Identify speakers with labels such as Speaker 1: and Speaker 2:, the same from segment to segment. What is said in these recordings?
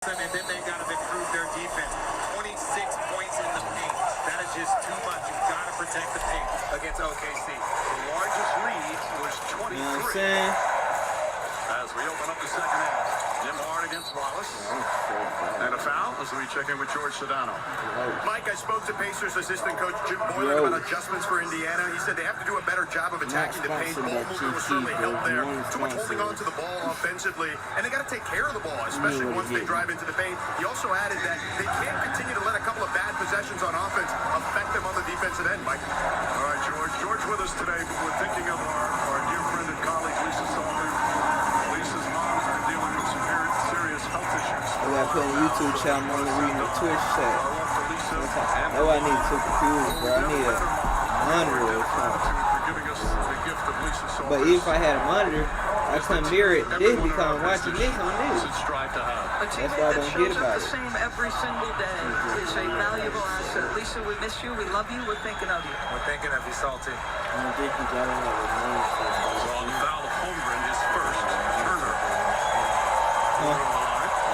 Speaker 1: And then they got to improve their defense. 26 points in the paint. That is just too much. You've got to protect the paint against OKC. The largest lead was 23. You know what I'm saying? As we open up the second half. Jim Hart against Wallace. And a foul as we check in with George Sedano.
Speaker 2: Mike, I spoke to Pacers assistant coach Jim Boylan about adjustments for Indiana. He said they have to do a better job of attacking the paint. Ball movement will certainly help there. Too much holding on to the ball offensively. And they got to take care of the ball, especially once they drive into the paint. He also added that they can't continue to let a couple of bad possessions on offense affect them on the defensive end, Mike.
Speaker 3: All right, George. George with us today. We're thinking of our dear friend and colleague, Lisa Salter. Lisa's mom's been dealing with some very serious health issues.
Speaker 4: I got put on YouTube channel, I'm only reading the Twitch chat. That's why I need two computers, bro. I need a monitor or something. But even if I had a monitor, I couldn't mirror it. This because I'm watching this on this. That's why I don't get about it.
Speaker 5: The same every single day is a valuable asset. Lisa, we miss you. We love you. We're thinking of you.
Speaker 1: We're thinking of you, Salty.
Speaker 4: I think you got another name for it.
Speaker 3: So on the foul of Holmgren is first. Turner.
Speaker 4: I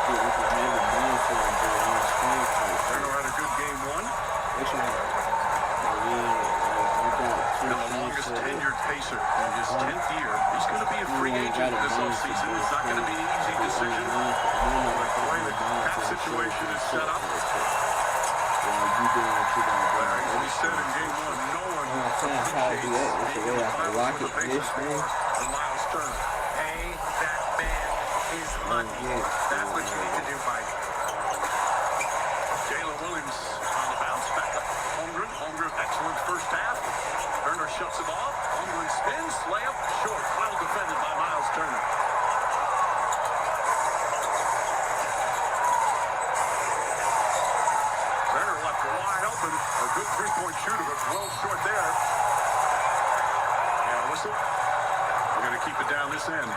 Speaker 4: think we could have a name for it, but I'm not screen for it.
Speaker 3: Turner had a good game one.
Speaker 4: Which one?
Speaker 3: And the longest tenured Pacer in his 10th year. He's going to be a free agent this offseason. It's not going to be an easy decision. Like the way the cap situation is set up. As we said in game one, no one appreciates being in the finals with the Pacers more than Miles Turner.
Speaker 1: Pay that man his money. That's what you need to do, Mike.
Speaker 3: Jalen Williams on the bounce. Back up Holmgren. Holmgren, excellent first half. Turner shuts him off. Holmgren spins. Layup short. Well defended by Miles Turner. Turner left wide open. A good three-point shooter, but well short there. And a whistle. We're going to keep it down this end.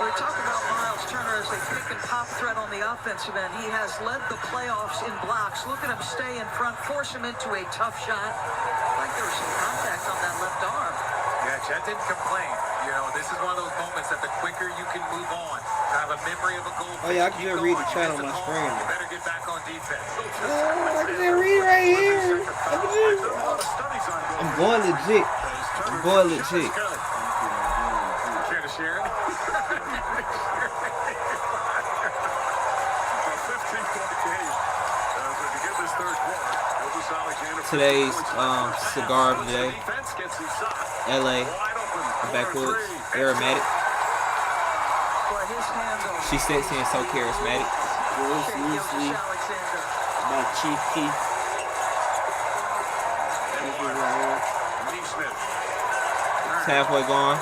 Speaker 5: We talk about Miles Turner as a pick and pop threat on the offensive end. He has led the playoffs in blocks. Look at him stay in front, force him into a tough shot. Like there was some contact on that left arm.
Speaker 1: Yeah, Chet didn't complain. You know, this is one of those moments that the quicker you can move on, have a memory of a goal.
Speaker 4: Oh yeah, I can just read the chat on my screen.
Speaker 1: You better get back on defense.
Speaker 4: I can just read right here. I'm going legit. I'm going legit.
Speaker 3: Care to share it?
Speaker 4: Today's cigar of the day. LA backwoods. Aromatic. She's sexy and so charismatic.
Speaker 5: Yours
Speaker 4: usually my Chief Keef. It's halfway gone.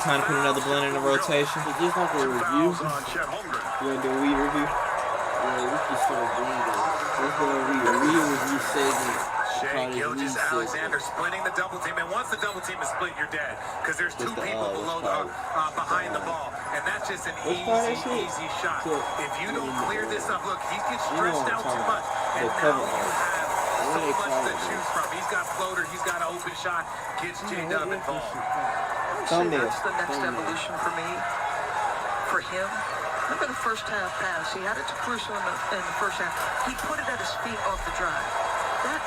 Speaker 4: Time to put another blend in the rotation. Is this like a review? You want to do a weed review? Yeah, we can start doing that. Let's go and read a weed review segment.
Speaker 1: Shea Gilgeous-Alexander splitting the double team, and once the double team is split, you're dead because there's two people below behind the ball, and that's just an easy shot. If you don't clear this up, look, he gets stretched out too much, and now you have so much to choose from. He's got floater, he's got an open shot, gets J-Dub involved.
Speaker 5: That's the next evolution for me, for him. Look at the first half pass. He had it to Caruso in the first half. He put it at his feet off the drive. That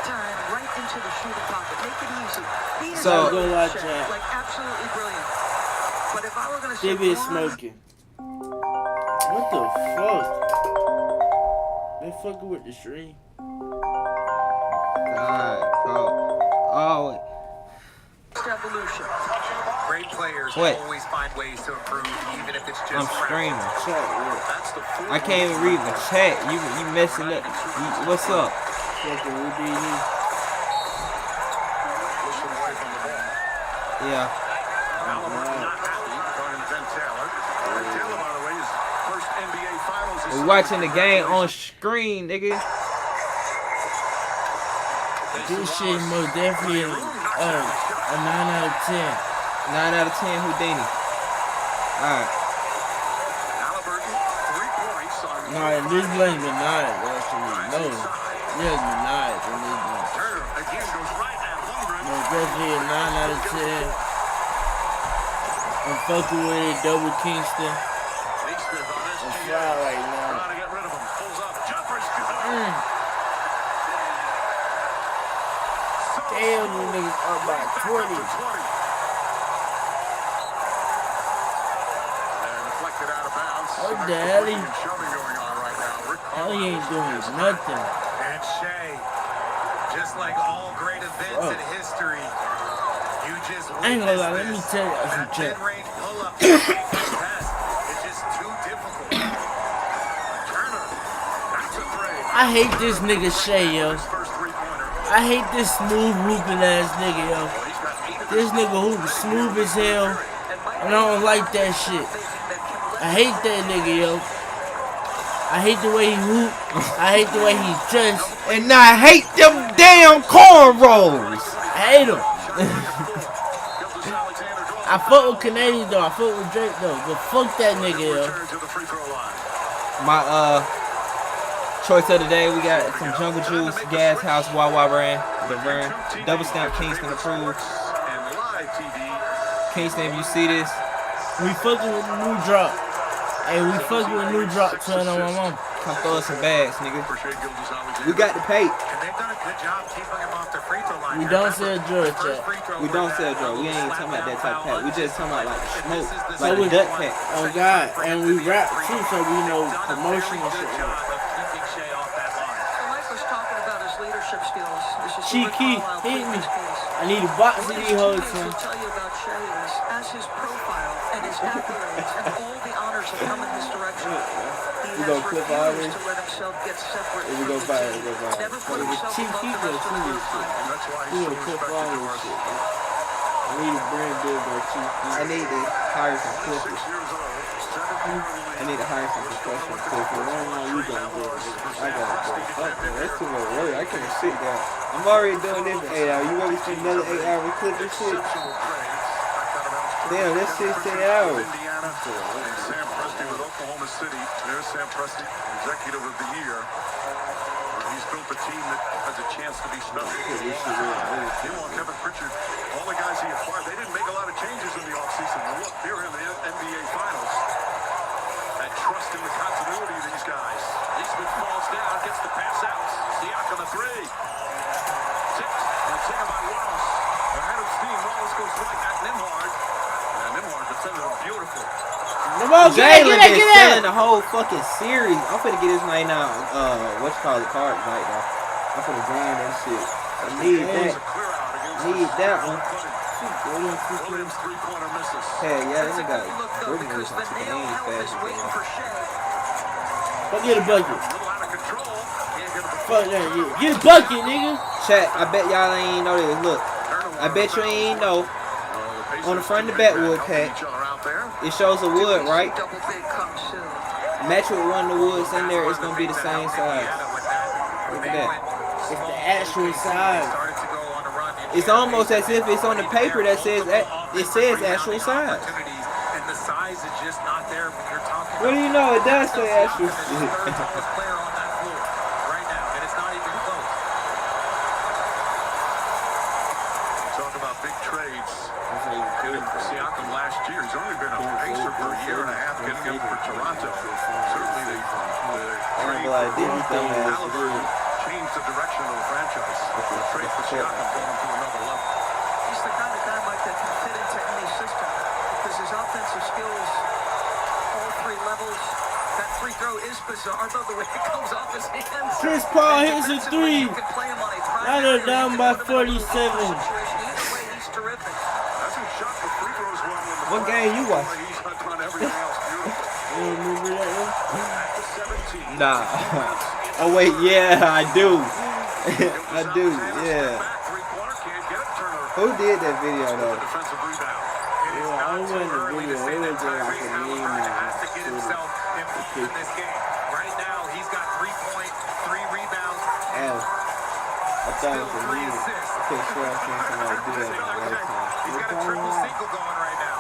Speaker 5: time right into the shooting pocket. Make it easy. He is like absolutely brilliant. But if I were going to say
Speaker 4: one, smoking. What the fuck? They fucking with the stream. God, bro. Oh.
Speaker 5: Evolution.
Speaker 1: Great players always find ways to improve, even if it's just.
Speaker 4: I'm streaming. I can't even read the chat. You messing up. What's up? Yeah. We're watching the game on screen, nigga. This shit most definitely a 9 out of 10. 9 out of 10 Houdini. Alright. Alright, this blame the 9, actually. No. Yes, the 9. No, definitely a 9 out of 10.
Speaker 6: I'm fucking with it, double Kingston.
Speaker 3: Naismith on
Speaker 6: I'm
Speaker 3: SGA.
Speaker 6: fly right now.
Speaker 3: Trying to get rid of him. Pulls up. Jumper's good.
Speaker 6: Damn, you niggas up by 20.
Speaker 3: And deflected out of bounds.
Speaker 6: Oh,
Speaker 3: Some
Speaker 6: daddy.
Speaker 3: pushing and shoving going on right now. Rick
Speaker 6: Hell, he ain't
Speaker 3: Carlisle
Speaker 6: doing
Speaker 3: is
Speaker 6: nothing.
Speaker 1: And Shea, just like all great events in history, you just
Speaker 6: I ain't gonna lie, let me
Speaker 1: witnessed
Speaker 6: tell you
Speaker 1: this.
Speaker 6: some
Speaker 1: That
Speaker 6: shit.
Speaker 1: mid-range pull-up to make that pass is just too difficult.
Speaker 3: Turner. That's a three.
Speaker 6: I hate this nigga Shea, yo.
Speaker 3: His first three-pointer.
Speaker 6: I hate this smooth hooping ass nigga, yo.
Speaker 3: He's got 8 of
Speaker 6: This nigga hooping smooth as hell, and I don't like that shit. I hate that nigga, yo. I hate the way he hoop. I hate the way he dressed.
Speaker 4: And I hate them damn cornrows.
Speaker 6: I hate him. I fuck with Canadian though. I fuck with Drake though. But fuck that nigga, yo.
Speaker 3: to the free throw line.
Speaker 4: My choice of the day, we got some Jungle Juice, Gas House, Wawa brand, Laverne, Double Stamp Kingston approved.
Speaker 3: And live TV.
Speaker 4: Kingston, if you see this,
Speaker 6: We fucking with the new drop. Hey, we fucking with new drop. Turn on my mom.
Speaker 4: come throw us some bags, nigga.
Speaker 3: Appreciate Gildas Alexander.
Speaker 4: We got the pay.
Speaker 1: And they've done a good job keeping him off the free throw line.
Speaker 6: We
Speaker 1: here.
Speaker 6: don't
Speaker 1: Remember,
Speaker 6: sell drugs,
Speaker 1: the first
Speaker 6: Jack.
Speaker 1: free throw
Speaker 4: We
Speaker 1: was
Speaker 4: don't
Speaker 1: that
Speaker 4: sell drugs. We ain't
Speaker 1: slap
Speaker 4: talking about that
Speaker 1: down
Speaker 4: type of pack. We just talking about like the
Speaker 1: And
Speaker 4: smoke,
Speaker 1: this is the
Speaker 4: like the
Speaker 1: second
Speaker 4: duck
Speaker 1: one.
Speaker 4: pack.
Speaker 6: Oh God, and we rap too, so we know
Speaker 1: They've done a
Speaker 6: promotion
Speaker 1: very
Speaker 6: and
Speaker 1: good
Speaker 6: shit.
Speaker 1: job of keeping Shea off that line.
Speaker 5: Mike was talking about his leadership skills. This is
Speaker 6: Cheeky,
Speaker 5: Rick Carlisle
Speaker 6: hit me.
Speaker 5: Cleveland's case.
Speaker 6: I need a box of
Speaker 5: What
Speaker 6: these
Speaker 5: his
Speaker 6: hoes,
Speaker 5: teammates
Speaker 6: son.
Speaker 5: will tell you about Shea is, as his profile and his accolades and all the honors have come in his direction, he
Speaker 6: We
Speaker 5: has
Speaker 6: gonna clip all
Speaker 5: refused
Speaker 6: this?
Speaker 5: to let himself get separate
Speaker 6: Here we
Speaker 5: from
Speaker 6: go
Speaker 5: the
Speaker 6: by,
Speaker 5: team.
Speaker 6: we go by.
Speaker 5: Never put
Speaker 6: But
Speaker 5: himself
Speaker 6: Chief
Speaker 5: above the
Speaker 6: Keef
Speaker 5: rest of
Speaker 6: gonna
Speaker 5: the
Speaker 6: see
Speaker 5: group.
Speaker 6: this shit.
Speaker 3: And that's why
Speaker 6: We
Speaker 3: he's so
Speaker 6: gonna clip
Speaker 3: respected
Speaker 6: all
Speaker 3: to
Speaker 6: this
Speaker 3: us.
Speaker 6: shit. I need a brand deal by Chief Keef.
Speaker 4: I need to hire some
Speaker 3: 6
Speaker 4: clippers.
Speaker 3: years old. 7th year of the
Speaker 4: I
Speaker 3: league.
Speaker 4: need to hire some professional clippers.
Speaker 6: I don't know you gonna do it.
Speaker 4: I gotta go. Fuck that. That's too much work. I can't sit down. I'm already doing this for 8 hours. You ready to spend another 8 hours clipping shit?
Speaker 3: Exceptional grades. Back out of bounds.
Speaker 4: Damn, that's 16
Speaker 3: Pritchard
Speaker 4: hours.
Speaker 3: of Indiana. And Sam Presti with Oklahoma City. There's Sam Presti, Executive of the Year. He's built a team that has a chance to be special. Meanwhile, Kevin Pritchard, all the guys he acquired, they didn't make a lot of changes in the offseason. Well, look, here in the NBA Finals. That trust in the continuity of these guys. Eastman falls down, gets the pass out. Siakam a three. Tipped and taken by Wallace. Ahead of steam, Wallace goes right at Nimhard. And Nimhard defended him beautiful.
Speaker 6: Come on,
Speaker 4: Jalen been
Speaker 6: get
Speaker 4: selling
Speaker 6: it!
Speaker 4: the whole fucking series. I'm finna get his name now. What you call it? Card right now. I'm finna grind that shit. I need
Speaker 3: It's
Speaker 4: that.
Speaker 3: a clear out against
Speaker 4: Need that one.
Speaker 3: Williams three-pointer misses.
Speaker 4: Hey, yeah,
Speaker 5: That's
Speaker 4: they
Speaker 5: a
Speaker 4: got
Speaker 5: good look, though,
Speaker 4: Brittany
Speaker 5: because
Speaker 4: was
Speaker 5: the
Speaker 4: on
Speaker 5: nail
Speaker 4: chicken
Speaker 5: help is
Speaker 4: fast.
Speaker 5: waiting for Shea.
Speaker 6: Go get a bucket.
Speaker 3: A little out of control. Can't get him.
Speaker 6: Fuck that, yeah. Get a bucket, nigga.
Speaker 4: Chat, I bet y'all ain't know this. Look, I bet you ain't know. On the front of the backwood pack, it shows a wood, right?
Speaker 5: Double big comes soon.
Speaker 4: Match with one of the woods in there, it's gonna be the same size. Look at that.
Speaker 6: It's the actual size.
Speaker 4: It's almost as if it's on the paper that says it says actual size.
Speaker 1: And the size is just not there when you're talking
Speaker 4: What do you know? It does say actual.
Speaker 1: about the third tallest player on that floor right now, and it's not even close.
Speaker 3: Talk about big trades. Getting Siakam last year. He's only been a pacer for a year and a half, getting him for Toronto. Certainly the trade
Speaker 4: like, this
Speaker 3: for
Speaker 4: dumbass
Speaker 3: Halliburton changed the direction of the franchise. The trade for Siakam brought him to another level.
Speaker 5: He's the kind of guy, Mike, that can fit into any system because his offensive skills, all three levels. That free throw is bizarre, though, the way it comes off his hands.
Speaker 6: Chris Paul
Speaker 5: And
Speaker 6: hits a
Speaker 5: defensively,
Speaker 6: three.
Speaker 5: you can play him on a
Speaker 6: Now they're
Speaker 5: primary,
Speaker 6: down
Speaker 5: you can
Speaker 6: by
Speaker 5: put him in a
Speaker 6: 47.
Speaker 5: situation. Either way, he's terrific.
Speaker 3: Hasn't shot the free throws well in the
Speaker 4: What game you watch?
Speaker 3: He's done everything else beautiful.
Speaker 6: You remember that one?
Speaker 3: At the 17.
Speaker 4: Nah. Oh wait, yeah, I do. I do, yeah.
Speaker 3: Three-pointer can't get it. Turner.
Speaker 4: Who did that video though?
Speaker 3: Defensive rebound.
Speaker 6: Yeah, I went to
Speaker 1: Early to
Speaker 6: video.
Speaker 1: say
Speaker 6: It
Speaker 1: that
Speaker 6: was like
Speaker 1: Tyrese
Speaker 6: a
Speaker 1: Halliburton
Speaker 6: meme.
Speaker 1: has to get himself involved in this game. Right now, he's got 3 points, 3 rebounds,
Speaker 4: Oh, I thought it was a
Speaker 1: still 3
Speaker 4: meme.
Speaker 1: assists.
Speaker 4: I could swear I seen somebody do that in my lifetime.
Speaker 1: He's got a triple single going right now.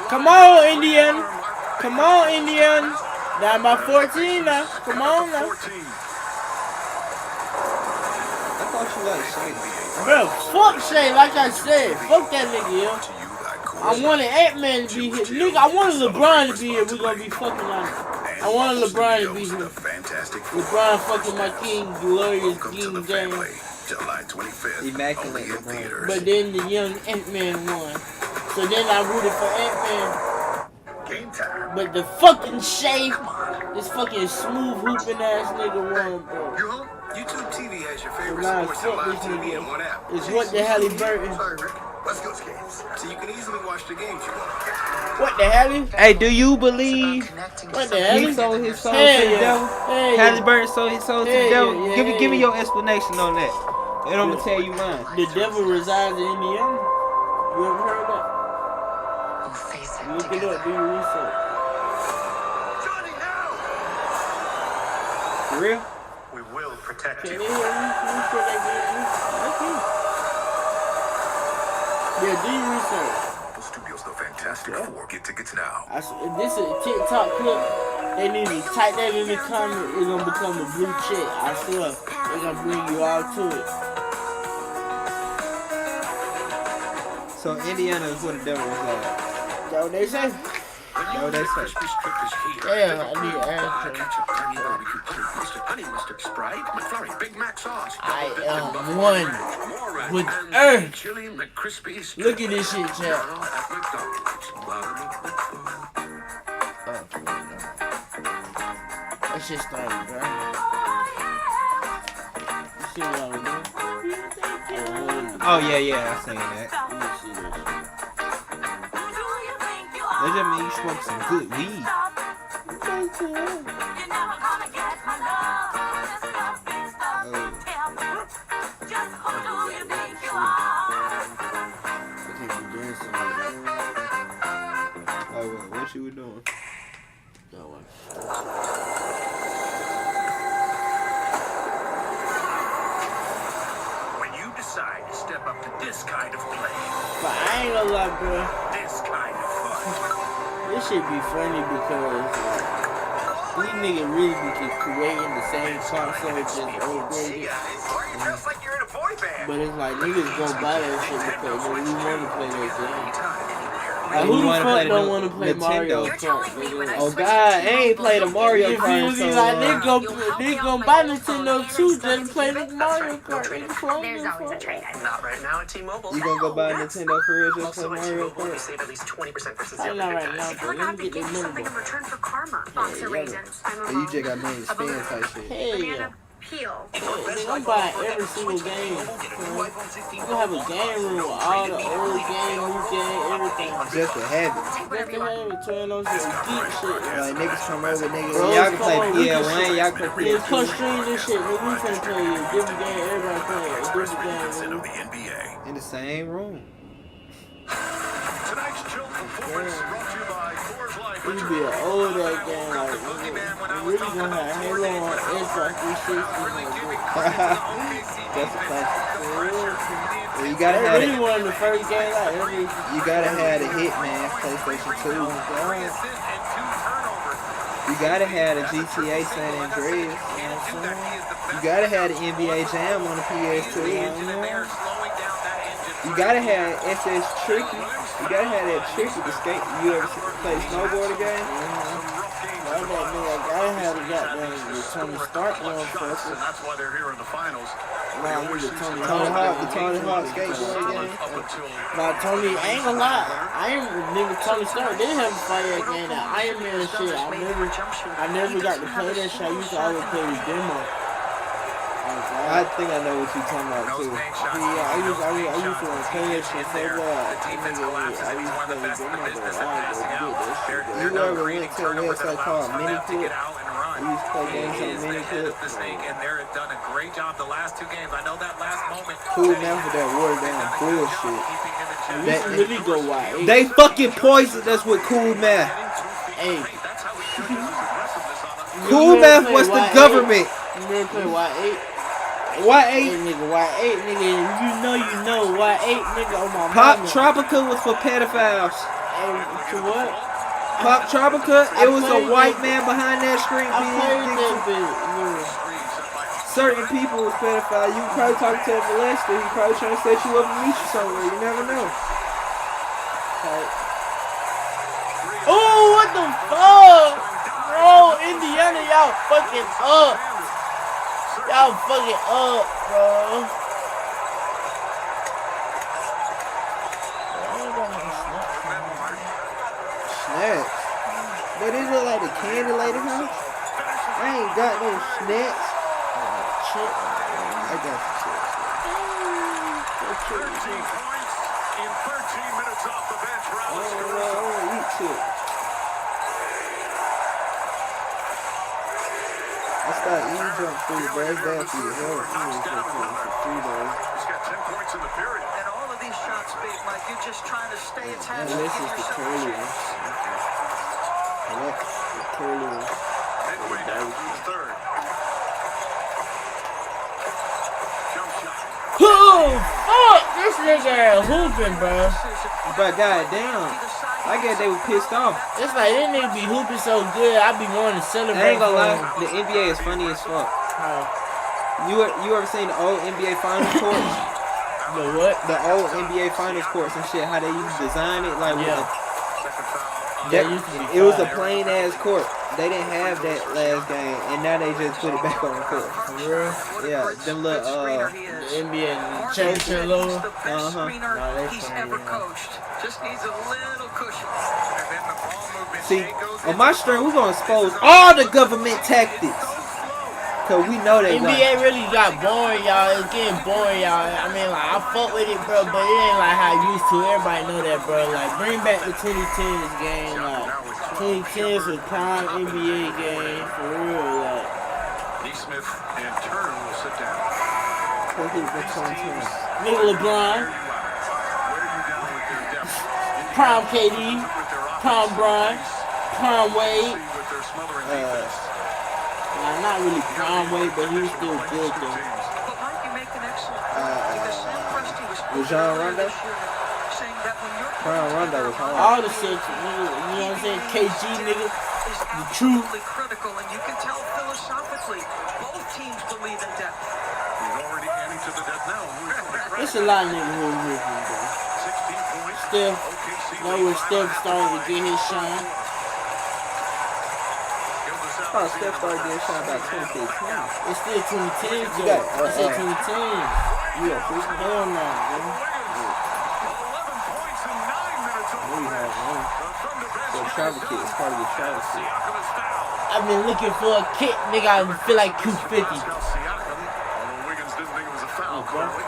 Speaker 6: Come on, Indiana. Come on, Indiana. Down by 14 now. Come on now.
Speaker 3: 14.
Speaker 4: I thought you liked Shady.
Speaker 6: Bro, fuck Shea, like I said. Fuck that nigga, yo.
Speaker 2: To you by
Speaker 6: I wanted Ant-Man to be here. Nigga, I wanted LeBron to be here. We're gonna be fucking honest. I wanted LeBron to be here. LeBron fucking my king, glorious King James.
Speaker 2: July 25th.
Speaker 4: Immaculate LeBron.
Speaker 6: But then the young Ant-Man won. So then I rooted for Ant-Man.
Speaker 2: Game time.
Speaker 6: But the fucking Shea, this fucking smooth hooping ass nigga won, bro.
Speaker 2: You home? YouTube TV has your favorite
Speaker 6: Nah,
Speaker 2: sports
Speaker 6: fuck
Speaker 2: and live
Speaker 6: this
Speaker 2: TV
Speaker 6: nigga.
Speaker 2: in one app.
Speaker 6: It's what the hell he Burton.
Speaker 2: Sorry, Rick. West Coast games. So you can easily watch the games you want.
Speaker 6: What the hell?
Speaker 4: Hey, do you believe
Speaker 6: What the hell?
Speaker 4: he sold his soul to
Speaker 6: Hell
Speaker 4: the
Speaker 6: yeah.
Speaker 4: devil?
Speaker 6: Hell yeah.
Speaker 4: Halliburton sold his soul to the
Speaker 6: Hell
Speaker 4: devil?
Speaker 6: yeah,
Speaker 4: Give me
Speaker 6: yeah.
Speaker 4: your explanation on that. And I'm gonna tell you mine.
Speaker 6: The devil resides in Indiana. You ever heard that?
Speaker 7: We'll face it
Speaker 6: Look it
Speaker 7: together.
Speaker 6: up, do your research.
Speaker 2: Johnny, now!
Speaker 4: For real?
Speaker 2: We will protect
Speaker 6: Can
Speaker 2: you.
Speaker 6: they hear me? Can you put that game? Okay. Yeah, do your research.
Speaker 2: The studio's the Fantastic Four. Get tickets now.
Speaker 6: This is a TikTok clip. They need to type that in the comment. It's gonna become a blue check. I swear. They're gonna bring you all to it.
Speaker 4: So Indiana is where the devil resides.
Speaker 6: That what they say?
Speaker 4: That what they say.
Speaker 6: Damn, I need an answer. I am one with earth. Look at this shit, chat. That shit started, bro. You see what I was doing?
Speaker 4: Oh yeah, I seen that.
Speaker 6: Let me see this.
Speaker 4: That just mean you smoke some good weed. Oh, what you were doing?
Speaker 2: When you decide to step up to this kind of play,
Speaker 6: But I ain't gonna lie, bro.
Speaker 2: this kind of fun,
Speaker 6: This shit be funny because these niggas really be creating the same console just upgraded.
Speaker 2: feels like you're in a boy band.
Speaker 6: But it's like niggas go buy that shit because they really want to play that game. Like,
Speaker 4: You
Speaker 6: who the
Speaker 4: wanna
Speaker 6: fuck
Speaker 4: play the
Speaker 6: don't want to play
Speaker 4: Nintendo.
Speaker 6: Mario
Speaker 7: You're
Speaker 6: Kart?
Speaker 7: telling me when I
Speaker 4: Oh God, I ain't played a Mario
Speaker 6: You
Speaker 4: Kart
Speaker 6: feel
Speaker 4: in
Speaker 6: me?
Speaker 4: so
Speaker 6: Like,
Speaker 4: long.
Speaker 6: they gon' buy Nintendo too just to play the Mario Kart. They
Speaker 7: There's
Speaker 6: playing
Speaker 7: always a trade.
Speaker 8: Not right now at T-Mobile.
Speaker 4: You gonna go buy a Nintendo for real just
Speaker 8: Also
Speaker 4: play
Speaker 8: at
Speaker 4: Mario
Speaker 8: T-Mobile, you
Speaker 4: Kart?
Speaker 8: save at least 20% versus the
Speaker 6: I'm
Speaker 8: other
Speaker 6: not right
Speaker 8: guys.
Speaker 6: now,
Speaker 7: It's
Speaker 6: but
Speaker 7: like
Speaker 6: let
Speaker 7: I'd
Speaker 6: me
Speaker 7: be
Speaker 6: get the
Speaker 7: getting something
Speaker 6: number.
Speaker 7: in return for karma. Box of raisins. I'm a
Speaker 4: Or you just got
Speaker 7: mom.
Speaker 4: money to spend type shit.
Speaker 6: Hell yeah.
Speaker 7: Banana peel.
Speaker 6: I'm buying every single game. I'm gonna have a game room with all the old game, new game, everything.
Speaker 4: Just to have it.
Speaker 6: Just to have it, turn on some geek shit.
Speaker 4: Like niggas come over, niggas.
Speaker 6: Bro,
Speaker 4: Y'all can
Speaker 6: come
Speaker 4: play
Speaker 6: on, we can
Speaker 4: PL1, y'all can play
Speaker 6: Yeah, come
Speaker 4: PS2.
Speaker 6: stream this shit, nigga. We finna play a different game, everybody play a different game,
Speaker 2: Of
Speaker 6: nigga.
Speaker 2: the NBA.
Speaker 4: In the same room.
Speaker 2: Tonight's Chill Performance brought to you by Coors Light.
Speaker 6: It would be an old ass game, like, we really gonna have Halo on Xbox 360.
Speaker 4: That's a classic.
Speaker 6: Well,
Speaker 4: You gotta have
Speaker 6: really
Speaker 4: it.
Speaker 6: one of the first games I ever.
Speaker 4: You gotta have the Hitman PlayStation 2. You gotta have the GTA San Andreas. You gotta have the NBA Jam on the PS2. You gotta have SS Tricky. You gotta have that Tricky to skate. You ever play snowboard again?
Speaker 6: I gotta have the goddamn the Tony Stark one first.
Speaker 3: And that's why they're here in the finals.
Speaker 6: Nah, I need the Tony
Speaker 4: Tony
Speaker 6: Hawk.
Speaker 4: Hawk, the Tony Hawk skateboard game.
Speaker 3: Up until
Speaker 6: Nah, Tony, I ain't gonna lie. I ain't nigga Tony Stark. They have a fight that game, that Iron Man shit. I never got to play that shit. I used to always play the demo.
Speaker 4: I think I know what you're talking about too.
Speaker 6: Yeah, I used to want to play that shit so bad. I used to play the demo, but I had to get that shit.
Speaker 4: You ever went to a website called Miniclip? You used to play games on Miniclip?
Speaker 1: And they're done a great job the last two games. I know that last moment.
Speaker 4: Cool enough for that watered down bullshit.
Speaker 6: We used to really go wide.
Speaker 4: They fucking poisoned us with Cool Math.
Speaker 6: Hey,
Speaker 4: Cool Math was the government.
Speaker 6: you remember play Y8?
Speaker 4: Y8.
Speaker 6: Hey, nigga, Y8, nigga. You know Y8, nigga. On my
Speaker 4: Pop
Speaker 6: mama.
Speaker 4: Tropica was for pedophiles.
Speaker 6: Hey, to what?
Speaker 4: Pop Tropica, it was a white man behind that screen
Speaker 6: I played
Speaker 4: being
Speaker 6: that bitch.
Speaker 4: certain people was pedophiles. You probably talking to a molester. He probably trying to set you up and meet you somewhere. You never know.
Speaker 6: tight. Oh, what the fuck? Bro, Indiana, y'all fucking up. Y'all fucking up, bro.
Speaker 4: Snacks. But it look like the candy lady house. I ain't got no snacks.
Speaker 6: Shit.
Speaker 4: I got some chips.
Speaker 3: 13 points in 13 minutes off the bench for
Speaker 4: I
Speaker 3: Alex
Speaker 4: don't
Speaker 3: Caruso.
Speaker 4: want to eat chips. I start eating junk food, bro. It's bad for your health.
Speaker 3: He's got 10 points in the period.
Speaker 5: And all of these shots, Big Mike, you're just trying to stay attached.
Speaker 4: And this
Speaker 5: give
Speaker 4: is the
Speaker 5: yourself a
Speaker 4: curly one.
Speaker 5: chance.
Speaker 4: What? The curly one.
Speaker 3: Midway down through the third. Jump shot.
Speaker 6: Oh, fuck. This nigga hooping, bro.
Speaker 4: But goddamn, I guess they were pissed off.
Speaker 6: It's like this nigga be hooping so good, I be wanting to celebrate.
Speaker 4: I ain't gonna
Speaker 6: for
Speaker 4: lie,
Speaker 6: him.
Speaker 4: the NBA is funny as fuck.
Speaker 6: How?
Speaker 4: You ever seen the old NBA Finals courts?
Speaker 6: The what?
Speaker 4: The old NBA Finals courts and shit, how they used to design it? Like,
Speaker 6: Yeah.
Speaker 4: that,
Speaker 6: That used to be
Speaker 4: it was a
Speaker 6: fire.
Speaker 4: plain ass court. They didn't have that last game, and now they just put it back on the court.
Speaker 6: For real?
Speaker 4: Yeah, them little,
Speaker 6: The NBA and championship lower.
Speaker 4: Uh-huh.
Speaker 6: Nah, they
Speaker 5: He's
Speaker 6: funny,
Speaker 5: ever
Speaker 6: yeah.
Speaker 5: coached. Just needs a little cushion.
Speaker 1: And then the ball movement.
Speaker 4: See,
Speaker 1: Shea goes
Speaker 4: on
Speaker 1: in.
Speaker 4: my stream, we're gonna expose all the government tactics. Cause we know they
Speaker 6: NBA
Speaker 4: right.
Speaker 6: really got boring, y'all. It's getting boring, y'all. I mean, like, I fuck with it, bro, but it ain't like how I used to. Everybody know that, bro. Like, bring back the 2010s game. Like, 2010s was prime NBA game, for real. Like,
Speaker 3: Neesmith and Turner will sit down.
Speaker 4: Cause he was on team.
Speaker 6: nigga LeBron,
Speaker 3: Where you down with their depth?
Speaker 6: prime KD,
Speaker 3: With their
Speaker 6: prime Bron, prime Wade.
Speaker 3: with their smothering defense.
Speaker 6: Nah, not really prime Wade, but he was still good, though.
Speaker 5: But Mike, you make an excellent point because Sam Presti was
Speaker 4: John Rondo?
Speaker 5: this year saying that when you're
Speaker 4: Crown Rondo was hard.
Speaker 6: All the shit, nigga, you know what I'm saying? KG, nigga.
Speaker 5: is
Speaker 6: truth.
Speaker 5: absolutely critical, and you can tell philosophically both teams believe in depth.
Speaker 3: He's already adding to the depth now.
Speaker 6: It's a lot of niggas who are ripping, bro.
Speaker 3: 16 points.
Speaker 6: Steph,
Speaker 3: OKC
Speaker 6: now we're Steph starting to get his shine.
Speaker 4: Oh, Steph started getting shot by 2015.
Speaker 6: It's still 2010,
Speaker 4: You
Speaker 6: though.
Speaker 4: got,
Speaker 6: I said 2010.
Speaker 4: You a freak?
Speaker 6: Hell no, bro.
Speaker 3: 11 points in 9 minutes.
Speaker 4: We have one. So travel kit is part of your travel kit.
Speaker 3: Siakam is fouled.
Speaker 6: I've been looking for a kick, nigga. I feel like 250.
Speaker 3: Pascal Siakam, although Wiggins didn't think it was a foul. Clearly.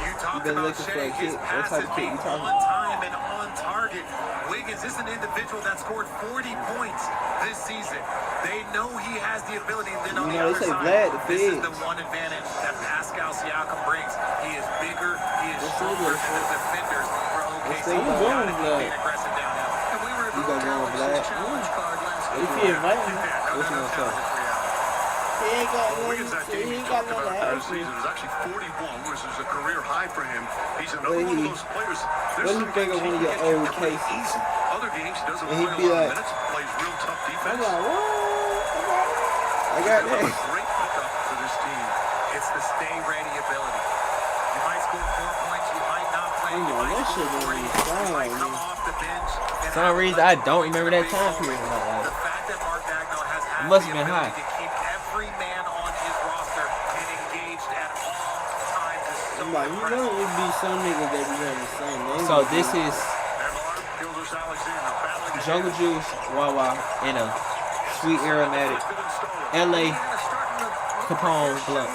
Speaker 1: You talk
Speaker 4: been
Speaker 1: about
Speaker 4: looking for
Speaker 1: Shea,
Speaker 4: a
Speaker 1: his
Speaker 4: kick. What type
Speaker 1: passes
Speaker 4: of kick
Speaker 1: being
Speaker 4: you talking
Speaker 1: on time and on target. Wiggins is an individual that scored 40 points this season. They know he has the ability. And then on
Speaker 4: You
Speaker 1: the
Speaker 4: know,
Speaker 1: other
Speaker 4: they say
Speaker 1: side,
Speaker 4: Vlad the
Speaker 1: this is
Speaker 4: Feds.
Speaker 1: the one advantage that Pascal Siakam brings. He is bigger, he is
Speaker 6: Let's
Speaker 1: stronger
Speaker 6: see
Speaker 1: than the defenders for OKC.
Speaker 4: see
Speaker 6: I'm going Vlad.
Speaker 1: Being aggressive downhill.
Speaker 5: And we were
Speaker 4: You gonna go on Vlad?
Speaker 5: challenge card last
Speaker 6: If he invite me,
Speaker 4: What you gonna say?
Speaker 6: he ain't got
Speaker 3: Wiggins, that game
Speaker 6: he
Speaker 3: we
Speaker 6: ain't got
Speaker 3: talked about
Speaker 6: nothing to
Speaker 3: this
Speaker 6: ask me.
Speaker 3: season is actually 41, which is a career high for him. He's another
Speaker 4: What
Speaker 3: one
Speaker 4: he-
Speaker 3: of those players.
Speaker 4: what do you think of one of your old cases?
Speaker 3: Other games, he doesn't
Speaker 4: And
Speaker 3: play
Speaker 4: he'd
Speaker 3: a
Speaker 4: be
Speaker 3: lot of
Speaker 4: like-
Speaker 3: minutes, plays real tough
Speaker 6: I'm
Speaker 3: defense.
Speaker 6: like, what?
Speaker 4: I got
Speaker 3: Another
Speaker 4: that.
Speaker 3: great pickup for this team.
Speaker 1: It's the stay ready ability. You might score 4 points, you might not play.
Speaker 6: You
Speaker 1: You
Speaker 6: know,
Speaker 1: might
Speaker 6: that
Speaker 1: score
Speaker 6: shit don't
Speaker 1: 40,
Speaker 6: even
Speaker 1: you
Speaker 6: sound
Speaker 1: might
Speaker 6: like
Speaker 1: come
Speaker 6: me.
Speaker 1: off the bench. and
Speaker 9: For some
Speaker 1: have
Speaker 9: reason,
Speaker 1: a
Speaker 9: I don't remember that
Speaker 1: big
Speaker 9: time
Speaker 1: moment.
Speaker 9: period in my life.
Speaker 1: The fact that Mark Daigneault has had
Speaker 9: It must
Speaker 1: the
Speaker 9: have been
Speaker 1: ability
Speaker 9: high.
Speaker 1: to keep every man on his roster and engaged at all times is so
Speaker 6: I'm like, you know,
Speaker 1: impressive.
Speaker 6: it'd be some niggas that be having the same name.
Speaker 9: So this is
Speaker 3: And Mark Gilgeous Alexander battling
Speaker 9: Jungle Juice, Wawa, and a sweet aromatic LA Capone blunt.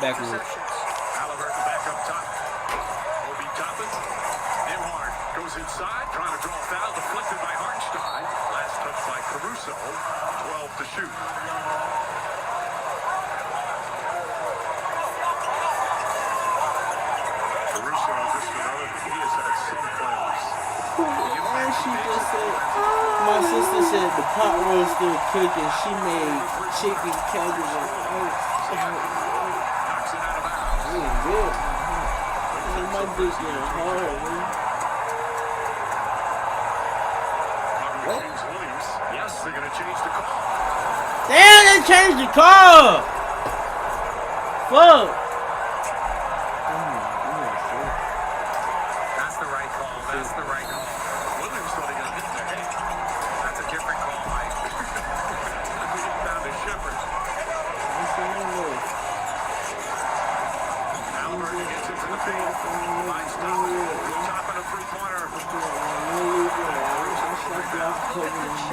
Speaker 9: Backwoods.
Speaker 3: Halliburton back up top. Obi Toppin. Nembhard goes inside, trying to draw a foul, deflected by Hartenstein. Last touch by Caruso. 12 to shoot. Caruso just another. He has had some playoffs.
Speaker 6: And she just said, my sister said the pot was still cooking. She made chicken cabbage and eggs.
Speaker 3: Knocks it out of bounds.
Speaker 6: Yeah, good. Man, my dick getting hard, man.
Speaker 3: Talking with James Williams. Yes, they're going to change the call.
Speaker 6: Damn, they changed the call. Fuck.
Speaker 1: That's the right call.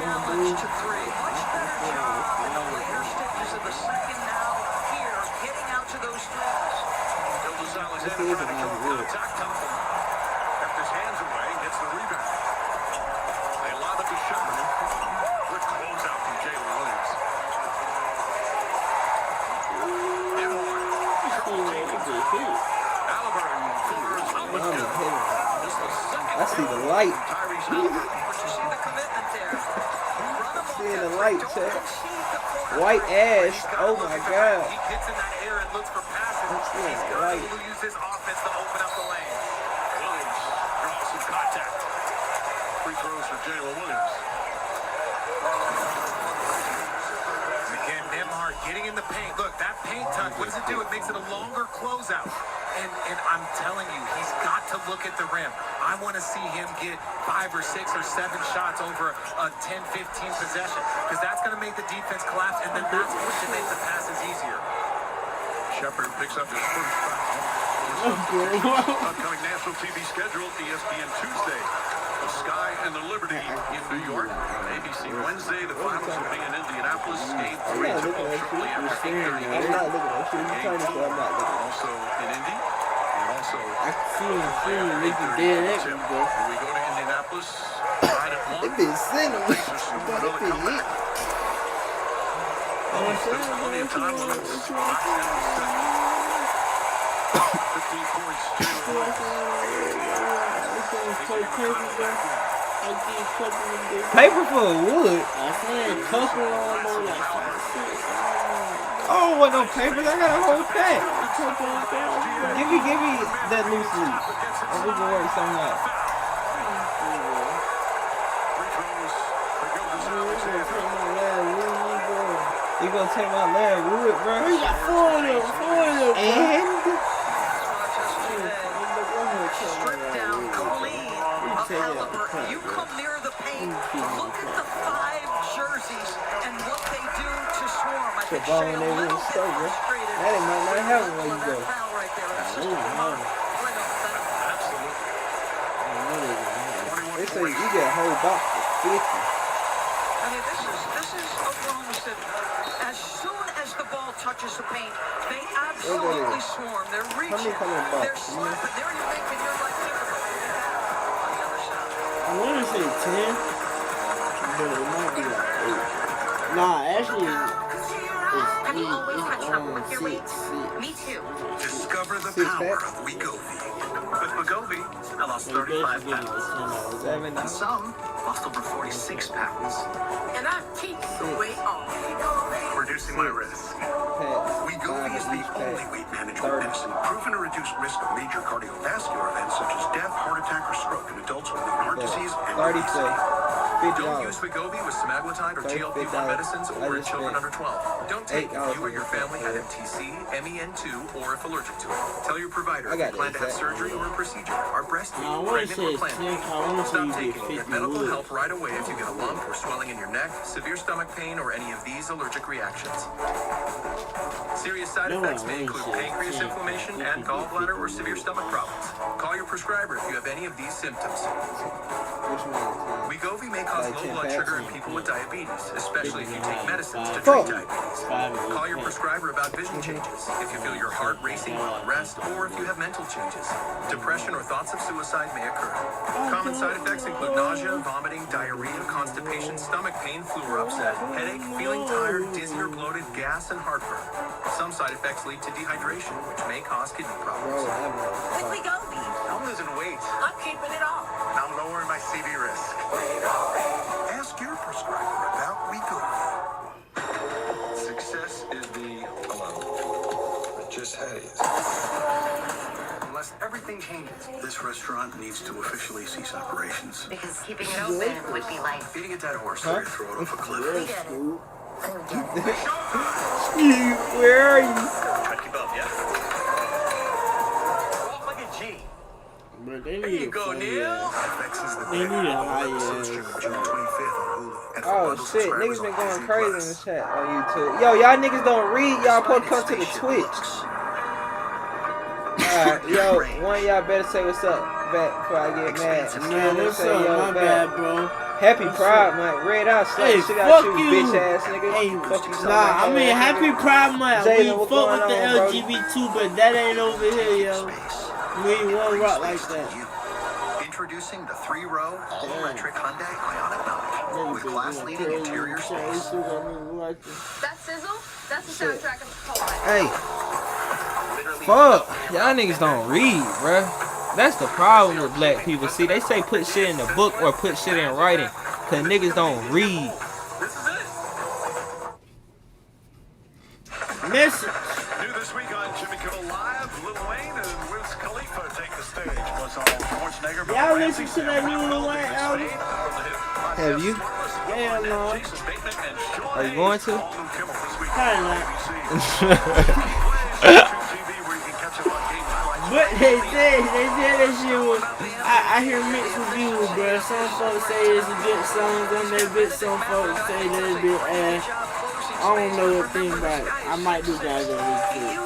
Speaker 5: challenge to 3. Much better job in the later stages of the second now here, getting out to those threes.
Speaker 3: Gildas Alexander trying to come contact Thompson. Kept his hands away, gets the rebound. They lob it to Shepard. Good closeout from Jalen Williams.
Speaker 4: I see the light.
Speaker 5: You see the commitment there.
Speaker 4: Seeing the light, Chad. White ass. Oh my God.
Speaker 1: He gets in that air and looks for passes. He's able to use his offense to open up the lane.
Speaker 3: Williams draws some contact. Free throws for Jalen Williams.
Speaker 1: Again, Nembhard getting in the paint. Look, that paint touch, what does it do? It makes it a longer closeout. And I'm telling you, he's got to look at the rim. I want to see him get 5 or 6 or 7 shots over a 10, 15 possession, because that's going to make the defense collapse, and then that's going to make the passes easier.
Speaker 3: Shepard picks up his first foul. Upcoming national TV schedule, ESPN Tuesday. The Sky and the Liberty in New York. ABC Wednesday, the finals will be in Indianapolis. Game 3 tip-off shortly after 8:30
Speaker 4: I'm not looking at you. You're trying to say I'm not looking.
Speaker 3: Also in Indy. And also
Speaker 6: I see him making dead at me, bro.
Speaker 3: when we go to Indianapolis, right at 1.
Speaker 4: It been sitting.
Speaker 3: Pacers score another comeback. There's plenty of time limits. Locked down the second. 15 points. Jalen
Speaker 4: Paper for wood.
Speaker 6: I said couple on more like 5, 6.
Speaker 4: I don't want no papers. I got a whole pack.
Speaker 6: Couple on there.
Speaker 4: Give me that loose leaf. And we can work something out.
Speaker 3: free throws for Gildas Alexander.
Speaker 4: You gonna take my lad wood, bro?
Speaker 6: We got 4 of them, 4 of them.
Speaker 4: And
Speaker 5: Stripped down, clean of Halliburton. You come near the paint, look at the 5 jerseys and what they do to Swarm. I think
Speaker 4: ball
Speaker 5: Shea
Speaker 4: in
Speaker 5: a
Speaker 4: there
Speaker 5: little
Speaker 4: with
Speaker 5: bit
Speaker 4: Stoker.
Speaker 5: frustrated.
Speaker 4: That ain't might not happen when you go.
Speaker 5: That foul right there. It's just
Speaker 4: Ooh,
Speaker 5: come on.
Speaker 4: no.
Speaker 5: Right on the back.
Speaker 3: Absolutely.
Speaker 4: They say you get a whole box for 50.
Speaker 5: I mean, this is Oklahoma City. As soon as the ball touches the paint, they absolutely swarm. They're reaching, they're slapping. There you make it. You're like typical. On the other side.
Speaker 6: I want to say 10, but it might be like 8. Nah, actually,
Speaker 7: Have you always had trouble with your
Speaker 6: 6,
Speaker 7: weight?
Speaker 6: 6.
Speaker 7: Me too.
Speaker 2: Discover the
Speaker 4: Six
Speaker 2: power
Speaker 4: pack.
Speaker 2: of Wegovy. With Wegovy, I lost 35 pounds.
Speaker 4: $7.
Speaker 2: And some lost over 46 pounds.
Speaker 7: And I keep the weight off.
Speaker 2: Reducing my risk. Wegovy is the only weight management medicine proven to reduce risk of major cardiovascular events such as death, heart attack, or stroke in adults with heart disease and obesity. Don't use Wegovy with semaglutide or GLP-1 medicines or in children under 12. Don't take if you or your family had MTC, MEN2, or if allergic to it. Tell your provider if you plan to have surgery or a procedure, are breastfeeding,
Speaker 6: I want to
Speaker 2: pregnant, or
Speaker 6: say 10.
Speaker 2: planning.
Speaker 6: I want to say
Speaker 2: Stop
Speaker 6: you
Speaker 2: taking
Speaker 6: get
Speaker 2: it.
Speaker 6: 50
Speaker 2: Get medical
Speaker 6: wood.
Speaker 2: help right away if you get a lump or swelling in your neck, severe stomach pain, or any of these allergic reactions. Serious side effects may include pancreas inflammation and gallbladder or severe stomach problems. Call your prescriber if you have any of these symptoms. Wegovy may cause low blood sugar in people with diabetes, especially if you take medicines to treat diabetes. Call your prescriber about vision changes, if you feel your heart racing while at rest, or if you have mental changes. Depression or thoughts of suicide may occur. Common side effects include nausea, vomiting, diarrhea, constipation, stomach pain, flu or upset, headache, feeling tired, dizzy or bloated, gas, and heartburn. Some side effects lead to dehydration, which may cause kidney problems.
Speaker 7: With Wegovy,
Speaker 2: I'm losing weight.
Speaker 7: I'm keeping it off.
Speaker 2: And I'm lowering my CV risk. Ask your prescriber about Wegovy.
Speaker 3: Success is the just had it.
Speaker 2: Unless everything changes, this restaurant needs to officially cease operations.
Speaker 7: Because keeping it open would be like
Speaker 2: Feeding a dead horse or throw it off a cliff.
Speaker 4: Where are you?
Speaker 2: Try to keep up, yeah? Walk like a G.
Speaker 6: But they
Speaker 2: There
Speaker 6: need
Speaker 2: you
Speaker 6: a
Speaker 2: go,
Speaker 6: funny
Speaker 2: Neil.
Speaker 6: ass. They need a high ass.
Speaker 2: June 25th on Hulu. And for
Speaker 4: Oh
Speaker 2: bundle
Speaker 4: shit,
Speaker 2: subscribers
Speaker 4: niggas been
Speaker 2: on
Speaker 4: going
Speaker 2: Disney
Speaker 4: crazy in
Speaker 2: Plus.
Speaker 4: the chat on YouTube. Yo, y'all niggas don't read, y'all supposed to come to the Twitch. Alright, yo, one of y'all better say what's up back before I get mad.
Speaker 6: Man, what's up? My bad, bro.
Speaker 4: Happy Pride Month. Red out, slap
Speaker 6: Hey,
Speaker 4: shit out
Speaker 6: fuck
Speaker 4: you,
Speaker 6: you.
Speaker 4: bitch ass nigga.
Speaker 6: Hey,
Speaker 4: Fuck you,
Speaker 6: nah, I mean, Happy Pride Month.
Speaker 4: Jalen,
Speaker 6: We
Speaker 4: what's
Speaker 6: fuck
Speaker 4: going
Speaker 6: with the
Speaker 4: on, bro?
Speaker 6: LGBT, but that ain't over here, yo. We ain't one rock like that.
Speaker 2: Introducing the 3-row all-electric Hyundai Ioniq 9 with class-leading interior space.
Speaker 7: That sizzle, that's the soundtrack of the whole
Speaker 9: Hey, fuck, y'all niggas don't read, bruh. That's the problem with black people. See, they say put shit in the book or put shit in writing, cause niggas don't read.
Speaker 6: Message.
Speaker 3: New this week on Jimmy Kimmel Live, Lil Wayne and Wiz Khalifa take the stage. Was on Schwarzenegger.
Speaker 6: Y'all listen to that new Lil Wayne album?
Speaker 9: Have you?
Speaker 6: Yeah, no.
Speaker 9: Are you going to?
Speaker 6: Kinda like. But they said that shit was. I hear mixed reviews, bro. Some folks say it's a good song on there, but some folks say that it's a bit ass. I don't know what thing about it. I might do guys on this too.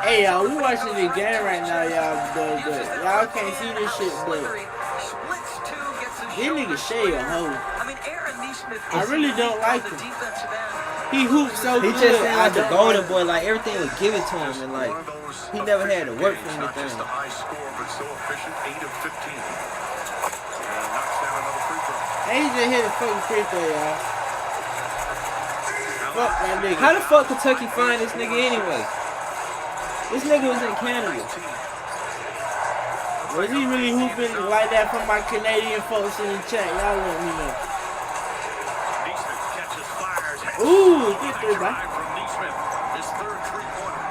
Speaker 6: Hey y'all, we watching the game right now, y'all, but y'all can't see this shit, but this nigga Shay a hoe. I really don't like him. He hoops so
Speaker 9: He
Speaker 6: good.
Speaker 9: just seemed like a
Speaker 6: don't
Speaker 9: golden
Speaker 6: like
Speaker 9: boy, like everything was given to him, and like he never had to work for anything.
Speaker 3: Just a high score, but so efficient, 8 of 15. And knocks down another free throw.
Speaker 6: Hey, he just hit a fucking free throw, y'all. Fuck that nigga.
Speaker 9: How the fuck Kentucky find this nigga anyway? This nigga was in Canada.
Speaker 6: Was he really hooping like that for my Canadian folks in the chat? Y'all let me know. Ooh, get there, bro.
Speaker 1: From Neesmith, his third three-pointer.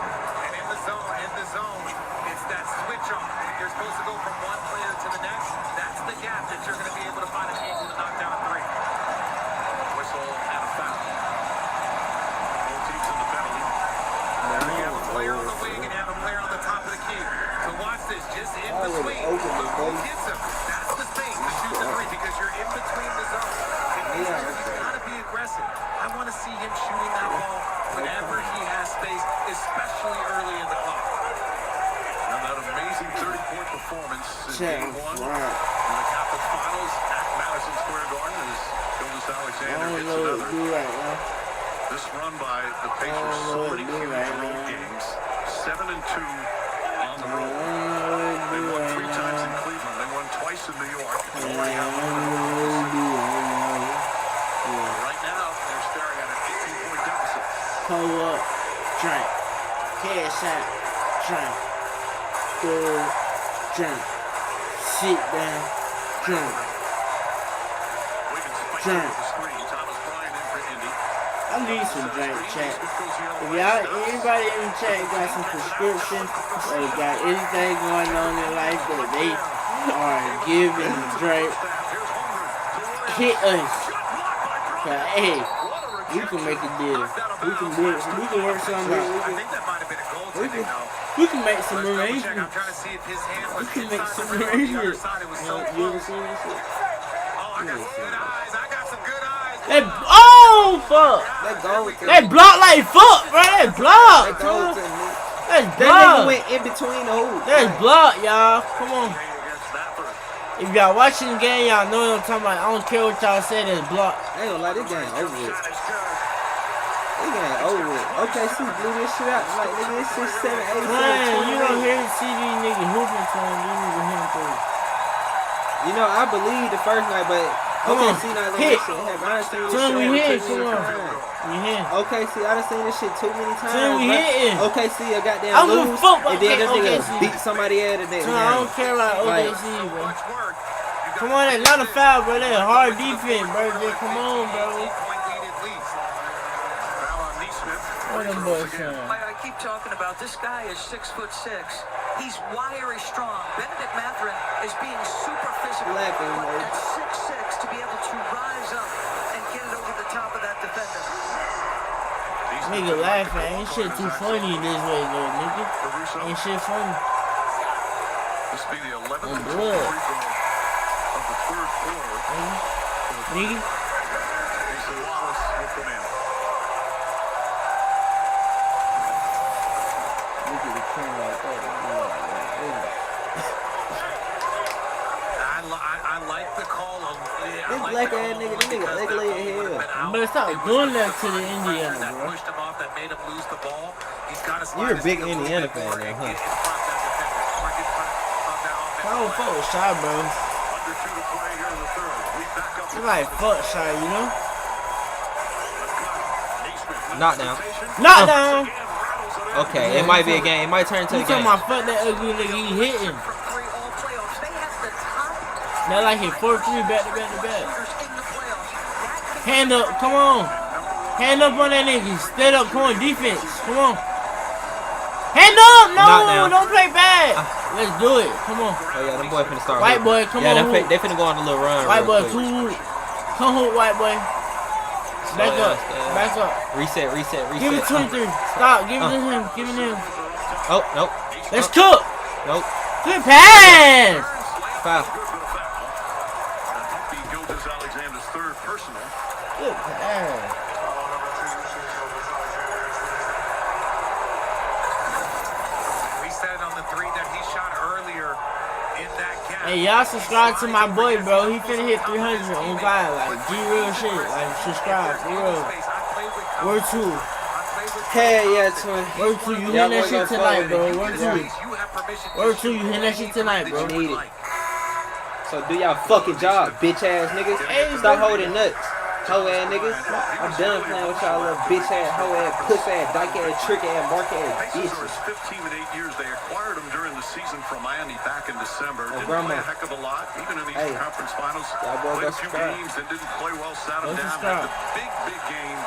Speaker 1: And in the zone, it's that switch on. You're supposed to go from one player to the next. That's the gap that you're going to be able to find an angle to knock down a three. Whistle and a foul. Both teams in the penalty. You have a player on the wing and you have a player on the top of the key. So watch this, just in between. Who gets him? That's the space to shoot the three because you're in between the zones. He's got to be aggressive. I want to see him shooting that ball whenever he has space, especially early in the clock.
Speaker 3: And that amazing 30-point performance in
Speaker 6: Check.
Speaker 3: Game 1
Speaker 6: Right.
Speaker 3: in the Conference Finals at Madison Square Garden as Jonas
Speaker 6: I
Speaker 3: Alexander
Speaker 6: don't
Speaker 3: hits
Speaker 6: know what to
Speaker 3: another.
Speaker 6: do right now.
Speaker 3: This run by the Pacers, so many huge road games, 7-2 on the road. They won 3 times in Cleveland. They won twice in New York. They already have right now, they're staring at an 18-point deficit.
Speaker 6: Pull up, drink. Head shot, drink. Third, drink. Sit down, drink.
Speaker 3: Wiggins fights
Speaker 6: Drink.
Speaker 3: over the screen. Thomas Bryant in for Indy.
Speaker 6: I need some drink, chat. If y'all, anybody in the chat got some prescription or got anything going on in life that they are giving Drake, hit us. Hey, we can make a deal. We can work something out.
Speaker 1: I think that might have been a goal today, though.
Speaker 6: We can make some
Speaker 1: Let's double check. I'm
Speaker 6: arrangements.
Speaker 1: trying to see if his hand
Speaker 6: We
Speaker 1: was
Speaker 6: can make
Speaker 1: inside
Speaker 6: some
Speaker 1: the rim on the other
Speaker 6: arrangements.
Speaker 1: side. It was so
Speaker 6: You ever
Speaker 1: close.
Speaker 6: seen this shit?
Speaker 1: Oh, I got some good eyes. I got some good eyes.
Speaker 6: That, oh, fuck.
Speaker 4: That goal to
Speaker 6: That block like fuck, bro. That block.
Speaker 4: that goal to
Speaker 6: That's
Speaker 4: that nigga
Speaker 6: block.
Speaker 4: went in between the hoops.
Speaker 6: That's block, y'all. Come on.
Speaker 3: Against Snapper.
Speaker 6: If y'all watching the game, y'all know what I'm talking about. I don't care what y'all say, that's block.
Speaker 4: I ain't gonna lie, this game over with.
Speaker 3: Shot is good.
Speaker 4: This game over with. Okay, see, blew this shit out. Like, nigga, it's 6, 7, 8, 7,
Speaker 6: Man, you don't
Speaker 4: 28.
Speaker 6: hear the CD nigga hooping to him. You nigga him through.
Speaker 4: You know, I believe the first night, but
Speaker 6: Come
Speaker 4: okay,
Speaker 6: on,
Speaker 4: see, now
Speaker 6: hit.
Speaker 4: this shit happen. I done seen this
Speaker 6: Tell
Speaker 4: shit
Speaker 6: me
Speaker 4: happen
Speaker 6: hit,
Speaker 4: too
Speaker 6: come
Speaker 4: many
Speaker 6: on.
Speaker 4: times.
Speaker 6: You hear?
Speaker 4: Okay, see, I done seen this shit too many times.
Speaker 6: Tell me
Speaker 4: bruh.
Speaker 6: hitting.
Speaker 4: Okay, see, I got
Speaker 6: I
Speaker 4: down
Speaker 6: don't give a
Speaker 4: lose,
Speaker 6: fuck about
Speaker 4: and then this
Speaker 6: OKC.
Speaker 4: nigga beat somebody at it.
Speaker 6: So I don't care about
Speaker 4: Like,
Speaker 6: OKC, bro.
Speaker 1: Much work. You
Speaker 6: Come
Speaker 1: got
Speaker 6: on,
Speaker 1: to
Speaker 6: that's not a
Speaker 1: finish
Speaker 6: foul, bro.
Speaker 1: this.
Speaker 6: That's hard defense, bro. Just come on, bro.
Speaker 1: 18-point lead at least.
Speaker 3: Foul on Neesmith.
Speaker 6: What them boys saying?
Speaker 5: I keep talking about this guy is 6'6". He's wiry strong. Benedict Mathurin is being super physical.
Speaker 4: Laughing,
Speaker 5: But
Speaker 4: bro.
Speaker 5: at 6'6" to be able to rise up and get it over the top of that defender.
Speaker 6: Nigga laughing. Ain't shit too funny this way, though, nigga.
Speaker 3: Caruso.
Speaker 6: Ain't shit funny.
Speaker 3: This will be the 11th
Speaker 6: Oh,
Speaker 3: and
Speaker 6: blood.
Speaker 3: 12th free throw of the third quarter.
Speaker 6: Nigga.
Speaker 3: Jason Wallace will come in.
Speaker 4: look at the camera like that.
Speaker 1: I I like the call of
Speaker 4: This black ass nigga, this nigga ugly as hell.
Speaker 6: But stop doing that to the Indiana,
Speaker 1: that
Speaker 6: bro.
Speaker 1: pushed him off, that made him lose the ball. He's got to
Speaker 4: You're a big Indiana fan now, huh?
Speaker 6: I don't fuck with Shy, bro.
Speaker 3: Under 2 to play here in the third. We back up.
Speaker 6: It's like fuck Shy, you know?
Speaker 9: Knockdown.
Speaker 6: Knockdown!
Speaker 9: Okay, it might be a game. It might turn into a
Speaker 6: You talking
Speaker 9: game.
Speaker 6: about fuck that ugly nigga, he hitting.
Speaker 5: From three all playoffs. They have the top
Speaker 6: That like hit 4-3 back to back to back.
Speaker 5: shooters in the playoffs. That
Speaker 6: Hand up, come on. Hand up on that nigga. Stand up, come on, defense. Come on. Hand up! No,
Speaker 9: Knockdown.
Speaker 6: don't play bad. Let's do it. Come on.
Speaker 9: Oh yeah, them boy finna start.
Speaker 6: White
Speaker 9: hooping.
Speaker 6: boy, come
Speaker 9: yeah,
Speaker 6: on.
Speaker 9: Yeah, they finna go on a little run.
Speaker 6: White boy,
Speaker 9: real quick.
Speaker 6: cool. Come hoop, white boy. Back up. Back up.
Speaker 9: Reset.
Speaker 6: Give it 23. Stop. Give it to him. Give it to him.
Speaker 9: Oh, nope.
Speaker 6: Let's cook.
Speaker 9: Nope.
Speaker 6: Good pass.
Speaker 9: Foul.
Speaker 3: He Gildas Alexander's third personal.
Speaker 6: Good pass.
Speaker 1: We said on the 3 that he shot earlier in that gap.
Speaker 6: Hey, y'all subscribe to my boy, bro. He finna hit 300 on God. Like, G real shit. Like, subscribe. For real. Word 2.
Speaker 4: Hell yeah, twin.
Speaker 6: Word 2. You
Speaker 4: Y'all
Speaker 6: hitting that
Speaker 4: boys
Speaker 6: shit
Speaker 4: gonna
Speaker 6: tonight,
Speaker 4: fuck
Speaker 6: bro.
Speaker 4: with me.
Speaker 6: Word
Speaker 4: Yeah.
Speaker 6: 2. Word 2. You hitting that shit tonight, bro.
Speaker 4: Need it. So do y'all fucking job, bitch ass niggas.
Speaker 6: Hey,
Speaker 4: Stop holding nuts. Hoe ass niggas. I'm done playing with y'all little bitch ass, hoe ass, puss ass, dyke ass, trick ass, mark ass
Speaker 3: Pacers are
Speaker 4: bitches.
Speaker 3: 15 and 8 years. They acquired him during the season from Miami back in December. Didn't
Speaker 4: grandma.
Speaker 3: play a heck of a lot, even in the
Speaker 4: Hey.
Speaker 3: Eastern Conference Finals.
Speaker 4: Y'all boys
Speaker 3: Played
Speaker 4: go
Speaker 3: 2
Speaker 4: subscribe.
Speaker 3: games and didn't play well. Sat him
Speaker 6: Go
Speaker 3: down.
Speaker 6: subscribe.
Speaker 3: Had the big game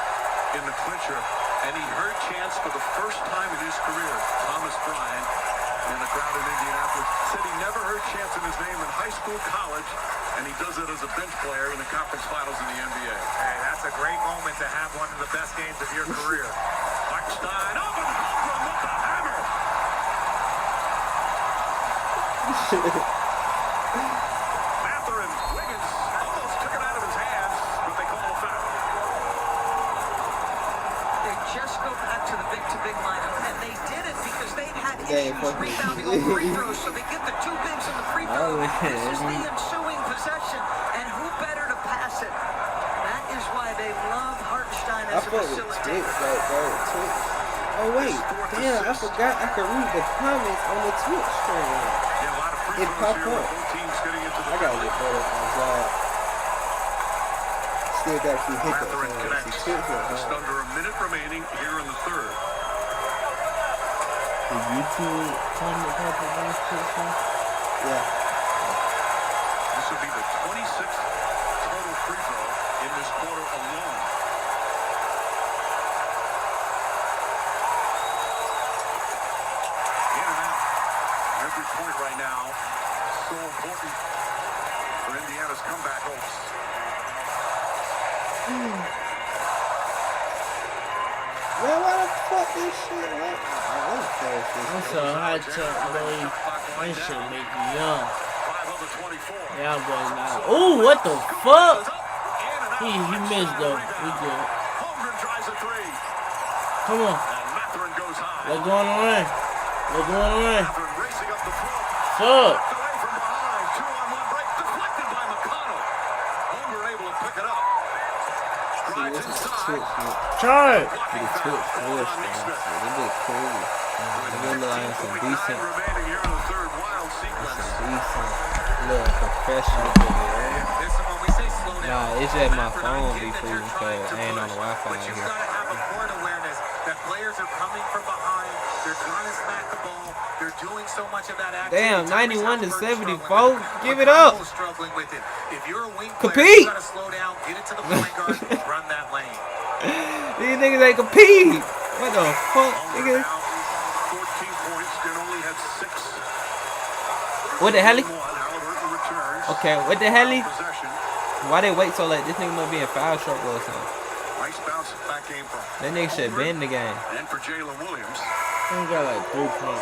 Speaker 3: in the clincher, and he heard chants for the first time in his career. Thomas Bryant in the crowd in Indianapolis said he never heard chants in his name in high school, college, and he does it as a bench player in the conference finals in the NBA.
Speaker 1: Hey, that's a great moment to have one of the best games of your career.
Speaker 3: Hartenstein up and Holmgren with the hammer. Mather and Wiggins almost took it out of his hands, but they call a foul.
Speaker 5: They just go back to the big lineup, and they did it because they'd had
Speaker 4: Yeah,
Speaker 5: issues
Speaker 4: fuck me.
Speaker 5: rebounding on free throws, so they get the 2 bigs in the free throw.
Speaker 4: Oh, yeah.
Speaker 5: This is the ensuing possession, and who better to pass it? That is why they love Hartenstein
Speaker 4: I
Speaker 5: as a
Speaker 4: fuck with
Speaker 5: facilitator.
Speaker 4: Twitch, like, bro, Twitch. Oh wait, damn, I forgot I could read the comments on the Twitch stream.
Speaker 3: Yeah, a lot of free
Speaker 4: It
Speaker 3: throws
Speaker 4: popped
Speaker 3: here with
Speaker 4: up.
Speaker 3: both teams getting into the
Speaker 4: I gotta get better outside. Still got a few hiccups
Speaker 3: Mather and
Speaker 4: on
Speaker 3: connects.
Speaker 4: it. Twitch was
Speaker 3: Just
Speaker 4: hard.
Speaker 3: under a minute remaining here in the third.
Speaker 6: Did YouTube turn the purple against Christian?
Speaker 4: Yeah.
Speaker 3: This will be the 26th total free throw in this quarter alone. In and out. Every point right now so important for Indiana's comeback hopes.
Speaker 4: Man, why the fuck this shit, man? I'm
Speaker 6: I'm so hot, Chuck, boy. That shit make me young.
Speaker 3: 5 of the 24.
Speaker 6: Yeah, boy, now. Ooh, what the fuck? He missed, though. We good.
Speaker 3: Holmgren tries a 3.
Speaker 6: Come on.
Speaker 3: And Mathurin goes high.
Speaker 6: Let's go on the run. Let's go on the run.
Speaker 3: Mathurin racing up the floor.
Speaker 6: Fuck.
Speaker 3: Away from behind. 2-on-1 break. Deflected by McConnell. Holmgren able to pick it up. Drives inside.
Speaker 6: Charge.
Speaker 3: Blocking
Speaker 9: The
Speaker 3: foul.
Speaker 9: Twitch
Speaker 3: Called
Speaker 9: force,
Speaker 3: on
Speaker 9: man.
Speaker 3: Neesmith.
Speaker 9: They look crazy. They look like some
Speaker 3: 15.9
Speaker 9: decent,
Speaker 3: remaining here in the third. Wild sequence.
Speaker 9: little professional.
Speaker 1: Listen, when we say slow down,
Speaker 9: Nah, it's just my
Speaker 1: Bradford,
Speaker 9: phone
Speaker 1: I
Speaker 9: be
Speaker 1: get that
Speaker 9: freezing
Speaker 1: you're trying
Speaker 9: because
Speaker 1: to
Speaker 9: I ain't on
Speaker 1: push,
Speaker 9: the Wi-Fi
Speaker 1: but
Speaker 9: in
Speaker 1: you've
Speaker 9: here.
Speaker 1: got to have a court awareness that players are coming from behind. They're trying to smack the ball. They're doing so much of that activity.
Speaker 9: Damn,
Speaker 1: Tyrese
Speaker 9: 91 to
Speaker 1: Halliburton
Speaker 9: 74.
Speaker 1: struggling with it.
Speaker 9: Give it up.
Speaker 1: McConnell's struggling with it. If you're a wing
Speaker 9: Compete.
Speaker 1: player, you got to slow down, get it to the point guard, run that lane.
Speaker 9: These niggas ain't compete. What the fuck,
Speaker 3: Holmgren
Speaker 9: nigga?
Speaker 3: now 14 points. Then only had 6.
Speaker 9: What the hell?
Speaker 3: Halliburton returns.
Speaker 9: Okay, what the hell?
Speaker 3: Possession.
Speaker 9: Why they wait so late? This nigga must be in foul trouble or something.
Speaker 3: Nice bounce back game from
Speaker 9: That nigga should be in the game.
Speaker 3: and for Jalen Williams.
Speaker 6: He got like 3 points, bro.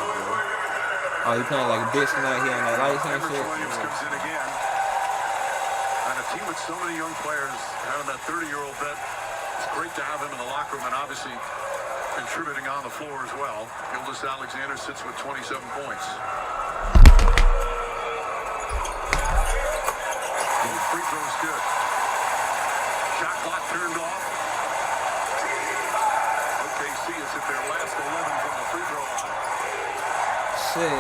Speaker 9: Oh, he playing like a bitch tonight. He on that lights and
Speaker 3: Everett
Speaker 9: shit.
Speaker 3: Williams comes in again. And a team with so many young players having that 30-year-old vet, it's great to have him in the locker room and obviously contributing on the floor as well. Gildas Alexander sits with 27 points. throw is good. Shot clock turned off. OKC is at their last 11 from the free throw line.
Speaker 9: Shit.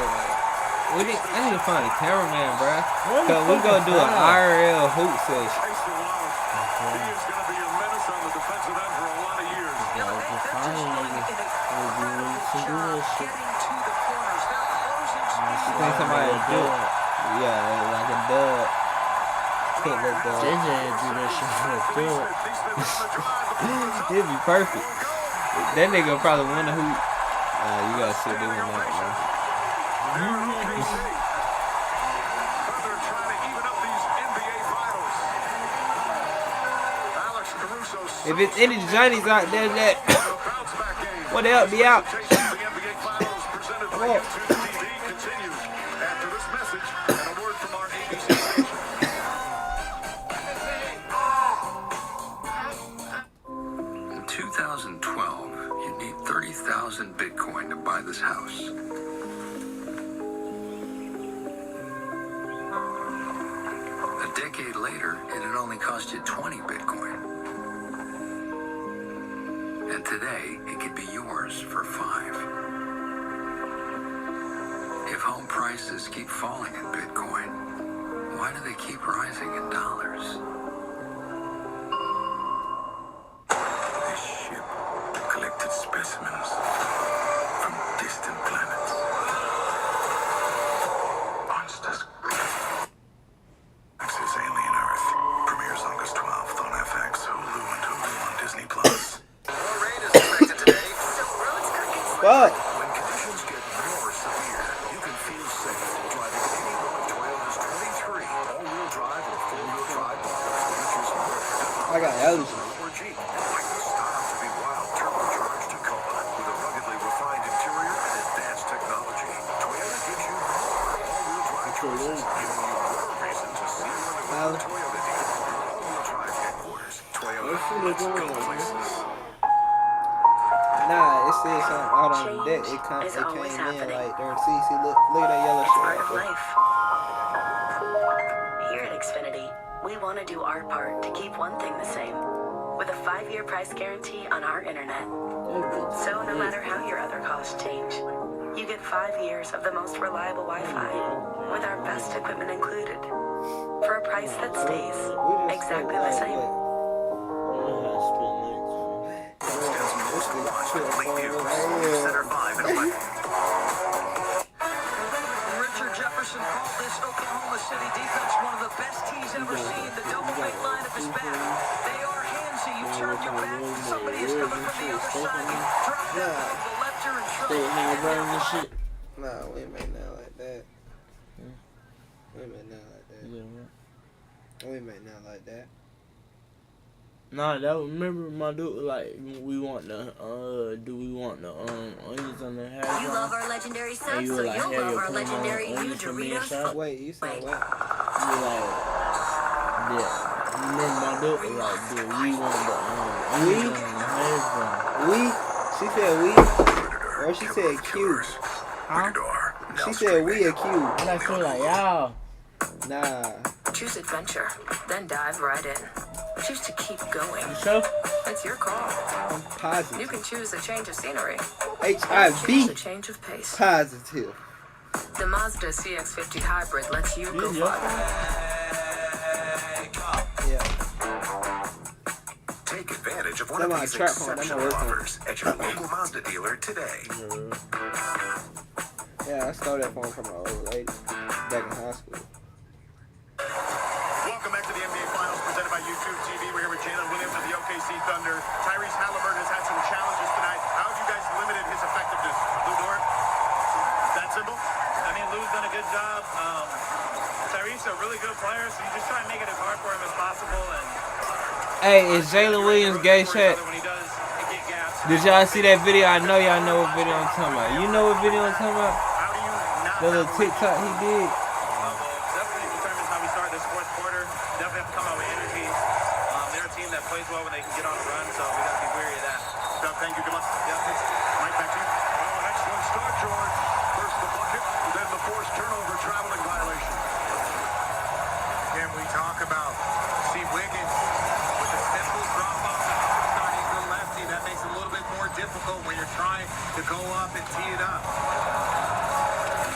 Speaker 9: I need to find a cameraman, bruh. Cause we gonna do an IRL hoop session.
Speaker 3: Tyson Wallace, he is going to be a menace on the defensive end for a lot of years.
Speaker 5: You know, they're just doing an incredible job getting to the corners. They're closing
Speaker 9: You
Speaker 5: speed.
Speaker 9: think somebody would do it? Yeah, like a dub. Put that dub.
Speaker 6: JJ do that shit for a field.
Speaker 9: It'd be perfect. That nigga probably win the hoop. You gotta sit doing that, man.
Speaker 3: They're trying to even up these NBA finals. Alex Caruso.
Speaker 9: If it's any Johnnies out there that what they help me out.
Speaker 3: The NBA finals presented by YouTube TV continues after this message and a word from our ABC station.
Speaker 10: In 2012, you need 30,000 Bitcoin to buy this house. A decade later, it had only cost you 20 Bitcoin. And today, it could be yours for 5. If home prices keep falling in Bitcoin, why do they keep rising in dollars? This ship collected specimens from distant planets. Monsters.
Speaker 11: Access Alien Earth. Premieres August 12th on FX, Hulu, and Hulu on Disney+.
Speaker 8: More rain is expected today. So roads could get
Speaker 9: But
Speaker 11: When conditions get more severe, you can feel safe driving any one of Toyota's 23 all-wheel drive or four-wheel drive models, which is
Speaker 9: I got allergies.
Speaker 11: or Jeep. Like the style-to-be-wild turbocharged Tacoma with a ruggedly refined interior and advanced technology. Toyota gives you more all-wheel drive choices, giving you more reason to see one of the Toyota dealers. All-wheel drive headquarters. Toyota. Let's go places.
Speaker 9: Nah, it said something out on the deck. It
Speaker 12: Change
Speaker 9: came
Speaker 12: is always
Speaker 9: in
Speaker 12: happening.
Speaker 9: like during CC. Look at that yellow
Speaker 12: It's
Speaker 9: shit.
Speaker 12: part of
Speaker 9: right
Speaker 12: life. Here at Xfinity, we want to do our part to keep one thing the same. With a 5-year price guarantee on our internet. So no matter how your other costs change, you get 5 years of the most reliable Wi-Fi with our best equipment included. For a price that stays exactly the same.
Speaker 11: Houston's most watched complete views. Center 5 and 11.
Speaker 5: Richard Jefferson called this Oklahoma City defense one of the best he's ever seen. The double big line of his back. They are handsy. You turn your back. Somebody is coming from the other side. You drop that ball to the left, you're in trouble.
Speaker 9: Nah, we ain't made nothing like that. We ain't made nothing like that. We ain't made nothing like that.
Speaker 6: Nah, that remember my dude like we want the do we want the onions on the hash?
Speaker 12: You love our legendary
Speaker 6: And
Speaker 12: subs,
Speaker 6: you
Speaker 12: so
Speaker 6: were like,
Speaker 12: you'll
Speaker 6: hey,
Speaker 12: love
Speaker 6: yo,
Speaker 12: our
Speaker 6: put them on
Speaker 12: legendary new
Speaker 6: onions for me and
Speaker 12: Doritos.
Speaker 6: shot.
Speaker 9: Wait, you said what?
Speaker 6: You like, yeah. Remember my dude was like, dude, we want the onions on the hash brown.
Speaker 9: We? She said we? Or she said Q?
Speaker 6: Huh?
Speaker 9: She said we a Q.
Speaker 6: And I feel like y'all.
Speaker 9: Nah.
Speaker 12: Choose adventure, then dive right in. Choose to keep going.
Speaker 6: You sure?
Speaker 12: It's your call.
Speaker 9: I'm
Speaker 12: You
Speaker 9: positive.
Speaker 12: can choose a change of scenery. Choose a
Speaker 9: HIV.
Speaker 12: change of pace.
Speaker 9: Positive.
Speaker 12: The Mazda CX-50 Hybrid lets you go farther.
Speaker 9: Yeah.
Speaker 11: Take advantage of one
Speaker 9: That
Speaker 11: of
Speaker 9: my
Speaker 11: these
Speaker 9: trap phone, that my
Speaker 11: exceptional
Speaker 9: work phone.
Speaker 11: offers at your local Mazda dealer today.
Speaker 9: Yeah, I stole that phone from an old lady back in high school.
Speaker 2: Welcome back to the NBA Finals presented by YouTube TV. We're here with Jalen Williams of the OKC Thunder. Tyrese Halliburton has had some challenges tonight. How have you guys limited his effectiveness? Lou Dort? That simple?
Speaker 1: I mean, Lou's done a good job. Tyrese is a really good player, so you just try and make it as hard for him as possible. And
Speaker 9: Hey, is Jalen Williams gay chat?
Speaker 1: when he does get gaps,
Speaker 9: Did y'all see that video? I know y'all know what video I'm talking about. You know what video I'm talking about?
Speaker 2: How do you not
Speaker 9: The little TikTok he did.
Speaker 1: well, definitely determines how we start this fourth quarter. Definitely have to come out with energy. They're a team that plays well when they can get on a run, so we got to be wary of that.
Speaker 2: Doug, thank you. Good luck.
Speaker 1: Yeah.
Speaker 2: Mike, back to you.
Speaker 3: Oh, an excellent start, George. First the bucket, then the forced turnover traveling violation.
Speaker 1: Can we talk about Wiggins with the simple drop off to Hartenstein. He's the lefty. That makes it a little bit more difficult when you're trying to go up and tee it up.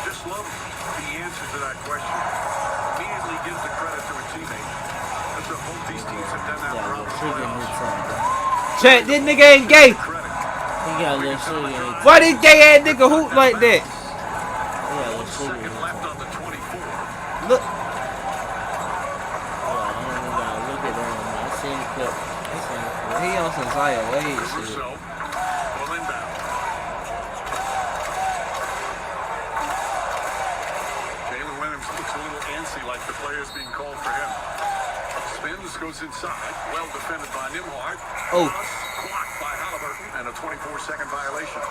Speaker 3: Just love the answer to that question. Immediately gives the credit to a teammate. That's what both these teams have done that throughout the playoffs.
Speaker 9: Check, this nigga ain't gay.
Speaker 6: He got a little sugar.
Speaker 9: Why this gay ass nigga hoop like that?
Speaker 3: Second left on the 24.
Speaker 9: Look.
Speaker 6: Look at him. I seen the clip.
Speaker 9: He on some Zaya Wade shit.
Speaker 3: Caruso will inbound. Jalen Williams looks a little antsy, like the player's being called for him. Spins, goes inside. Well defended by Nimhard.
Speaker 9: Oh.
Speaker 3: Blocked by Halliburton, and a 24-second violation.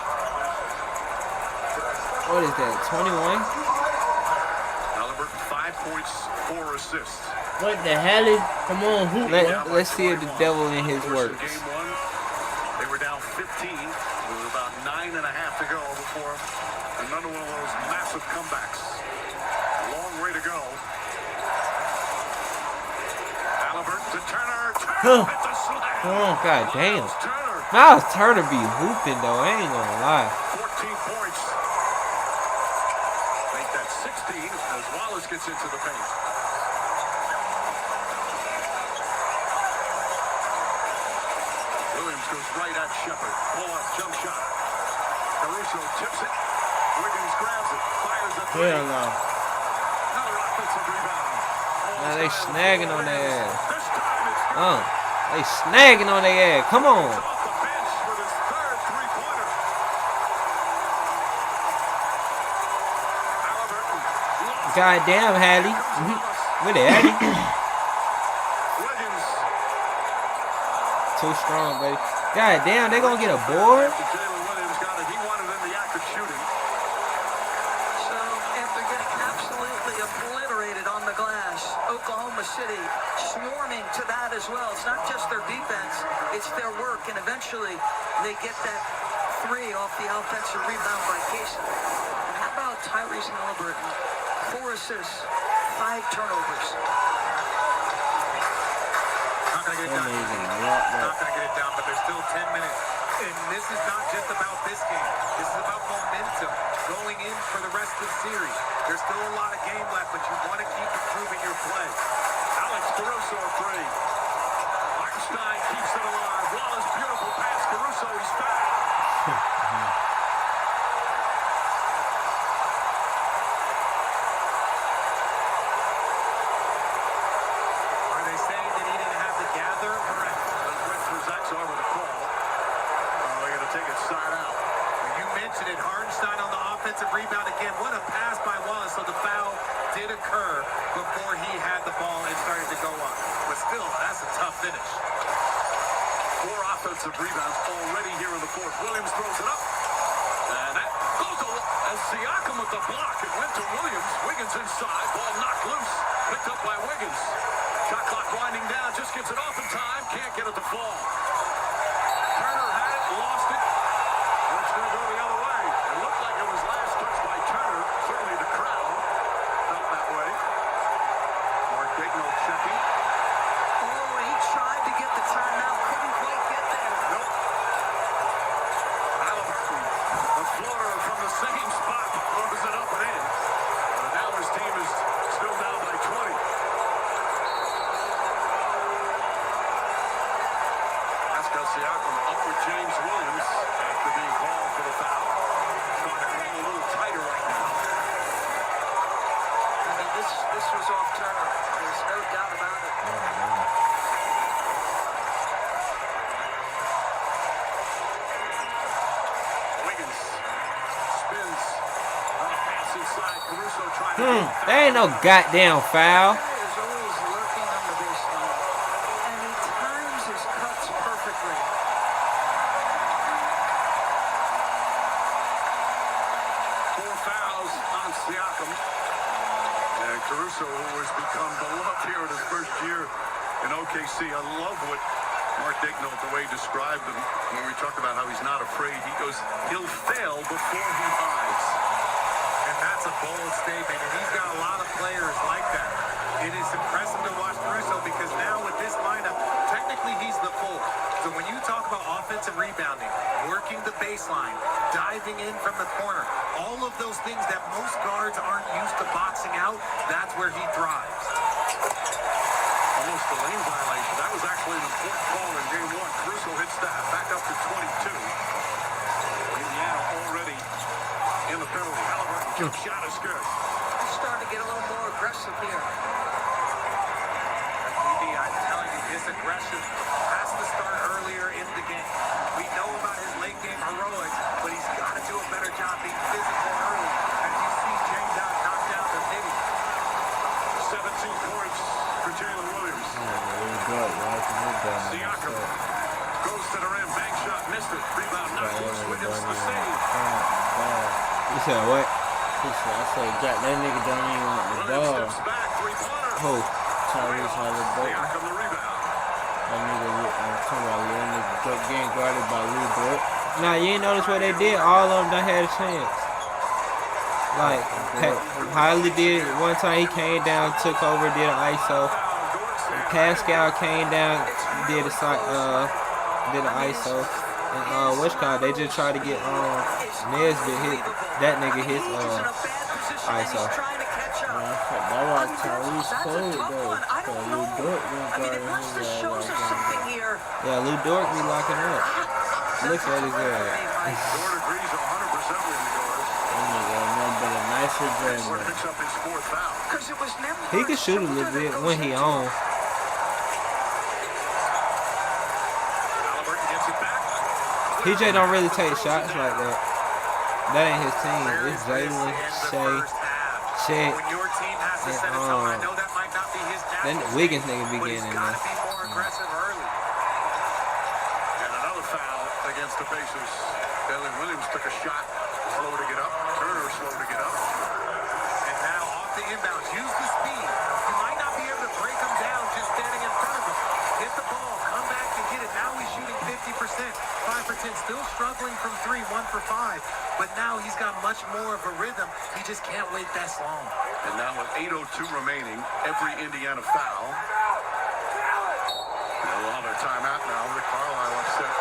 Speaker 9: What is that, 21?
Speaker 3: Halliburton, 5 points, 4 assists.
Speaker 6: What the hell is? Come on, hoop.
Speaker 9: Let's see if the devil in his works.
Speaker 3: Game 1, they were down 15 with about 9.5 to go before another one of those massive comebacks. Long way to go. Halliburton to Turner. Turner hit the slam.
Speaker 9: Oh, god damn.
Speaker 3: Turner,
Speaker 9: Miles Turner be hooping though, I ain't gonna lie.
Speaker 3: 14 points. Make that 16 as Wallace gets into the paint. Williams goes right at Shepard. Pull up, jump shot. Caruso tips it. Wiggins grabs it. Fires a three.
Speaker 6: Hell no.
Speaker 3: Another offensive rebound.
Speaker 9: Now they snagging on their ass.
Speaker 3: This time it's
Speaker 9: They snagging on their ass. Come on.
Speaker 3: off the bench with his third three-pointer. Halliburton.
Speaker 9: Goddamn, Hallie. With it, Hallie.
Speaker 3: Wiggins.
Speaker 9: Too strong, baby. Goddamn, they gonna get a board?
Speaker 3: After Jalen Williams got it, he wanted in the act of shooting.
Speaker 5: So after getting absolutely obliterated on the glass, Oklahoma City swarming to that as well. It's not just their defense, it's their work, and eventually they get that three off the offensive rebound by Casey. And how about Tyrese Halliburton? 4 assists, 5 turnovers.
Speaker 1: Not going to get it done. Not going to get it done, but there's still 10 minutes. And this is not just about this game. This is about momentum going in for the rest of the series. There's still a lot of game left, but you want to keep improving your play.
Speaker 3: Alex Caruso a three. Hartenstein keeps it alive. Wallace, beautiful pass. Caruso, he's fouled.
Speaker 1: Are they saying that he didn't have to gather? Correct.
Speaker 3: Went through Zach's arm with a call. They're going to take it side out.
Speaker 1: You mentioned it. Hartenstein on the offensive rebound again. What a pass by Wallace. So the foul did occur before he had the ball and started to go up. But still, that's a tough finish.
Speaker 3: 4 offensive rebounds already here in the fourth. Williams throws it up. And that goes to Siakam with the block. It went to Williams. Wiggins inside. Ball knocked loose. Picked up by Wiggins. Shot clock winding down. Just gets it off in time. Can't get it to fall. Turner had it. Lost it. And it's going to go the other way. It looked like it was last touched by Turner. Certainly the crowd felt that way. Mark Daigneault checking.
Speaker 5: Oh, he tried to get the timeout, couldn't quite get there.
Speaker 3: Nope. Halliburton, a floater from the same spot, throws it up and in. But now his team is still down by 20. Pascal Siakam up with James Williams after being called for the foul. Starting to play a little tighter right now.
Speaker 5: I mean, this was off Turner. There's no doubt about it.
Speaker 3: Wiggins spins on a pass inside. Caruso trying to
Speaker 9: There ain't no goddamn foul.
Speaker 5: Turner is always lurking on the baseline, and he times his cuts perfectly.
Speaker 3: 4 fouls on Siakam. And Caruso, who has become beloved here in his first year in OKC. I love what Mark Daigneault, the way he described him when we talked about how he's not afraid. He goes, he'll fail before he hides.
Speaker 1: And that's a bold statement, and he's got a lot of players like that. It is impressive to watch Caruso because now with this baseline, diving in from the corner. All of those things that most guards aren't used to boxing out, that's where he thrives.
Speaker 3: Almost a lane violation. That was actually an important call in game one. Caruso hits that back up to 22. Indiana already in the penalty. Halliburton jump shot is good.
Speaker 5: He's starting to get a little more aggressive here.
Speaker 1: I'm telling you, this aggression has to start earlier in the game. We know about his late game heroics, but he's got to do a better job being physical early. As you see James out knocked down the midi.
Speaker 3: 17 points for Jalen Williams. Siakam goes to the rim, bank shot, missed it. Rebound, not loose. Williams the save.
Speaker 9: You said what?
Speaker 6: He said, I said, Jack, that nigga don't even want the
Speaker 3: Williams
Speaker 6: ball.
Speaker 3: steps back, three-pointer.
Speaker 9: Who?
Speaker 6: Tyrese Halliburton.
Speaker 3: Siakam the rebound.
Speaker 6: That nigga, I'm talking about little nigga getting guarded by Lou Dort.
Speaker 9: Nah, you ain't notice what they did? All of them done had a chance. Like, Holly did it one time. He came down, took over, did an ISO. Pascal came down, did an ISO. And what's called? They just tried to get Nesbitt hit. That nigga hit ISO.
Speaker 6: That was Tyrese cold though. Lou Dort went guarding his
Speaker 9: Yeah, Lou Dort be locking up. Look at his ass.
Speaker 3: Dort agrees 100% with the guards.
Speaker 6: That nigga ain't nothing but a nicer
Speaker 3: Dort
Speaker 6: dribbler.
Speaker 3: picks up his fourth foul.
Speaker 9: He can shoot a little bit when he on.
Speaker 3: Halliburton gets it back.
Speaker 9: PJ don't really take shots like that. That ain't his team. It's Jalen, Shea, Chet,
Speaker 1: When your team has to set a
Speaker 9: and
Speaker 1: tone, I know that might not be his
Speaker 9: then
Speaker 1: natural
Speaker 9: Wiggins
Speaker 1: speed,
Speaker 9: nigga be
Speaker 1: but he's
Speaker 9: getting in
Speaker 1: got
Speaker 9: there.
Speaker 1: to be more aggressive early.
Speaker 3: And another foul against the Pacers. Jalen Williams took a shot, slow to get up. Turner slow to get up.
Speaker 1: And now off the inbounds, use the speed. You might not be able to break him down just standing in front of him. Hit the ball, come back and get it. Now he's shooting 50%, 5 for 10, still struggling from 3, 1 for 5. But now he's got much more of a rhythm. He just can't wait that long.
Speaker 3: And now with 8:02 remaining, every Indiana foul. They'll have their timeout now. Rick Carlisle upset.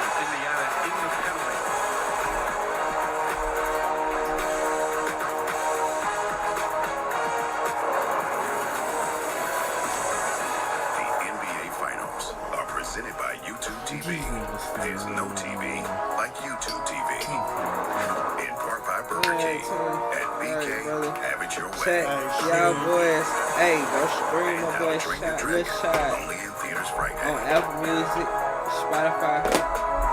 Speaker 3: With Indiana in the penalty.
Speaker 11: The NBA Finals are presented by YouTube TV. There's no TV like YouTube TV. In part by Burger King. At BK, have it your way.
Speaker 4: Check y'all boys. Hey, go stream my boy
Speaker 11: Drink the
Speaker 4: Shot.
Speaker 11: Dragon,
Speaker 4: Let's shot
Speaker 11: only in theaters right
Speaker 4: on
Speaker 11: now.
Speaker 4: Apple Music, Spotify,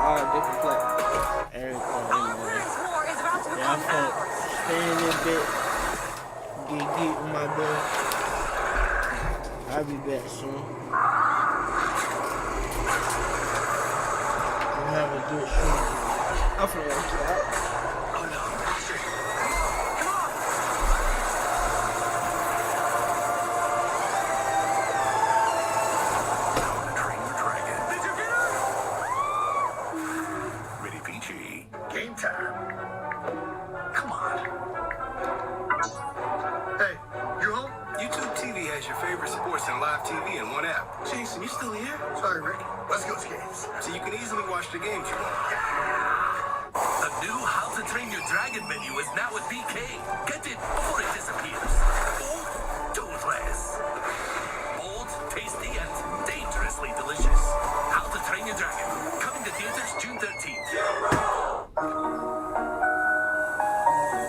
Speaker 4: all different platforms.
Speaker 6: Everything,
Speaker 7: Our
Speaker 6: man.
Speaker 7: British war is about to
Speaker 6: Yeah,
Speaker 7: become
Speaker 6: I'm finna
Speaker 7: ours.
Speaker 6: stay in this bit. Get with my boy. I'll be back soon. We'll have a good show.
Speaker 4: I'm finna watch it out.
Speaker 11: Train your dragon. Ready PG. Game time. Come on.
Speaker 2: Hey, you home? YouTube TV has your favorite sports and live TV in one app. Jason, you still here? Sorry, Rick. Let's go, games. So you can easily watch the games you want.
Speaker 13: The new How to Train Your Dragon menu is now at BK. Get it before it disappears. Bold, don't less. Bold, tasty, and dangerously delicious. How to Train Your Dragon. Coming to theaters June 13th.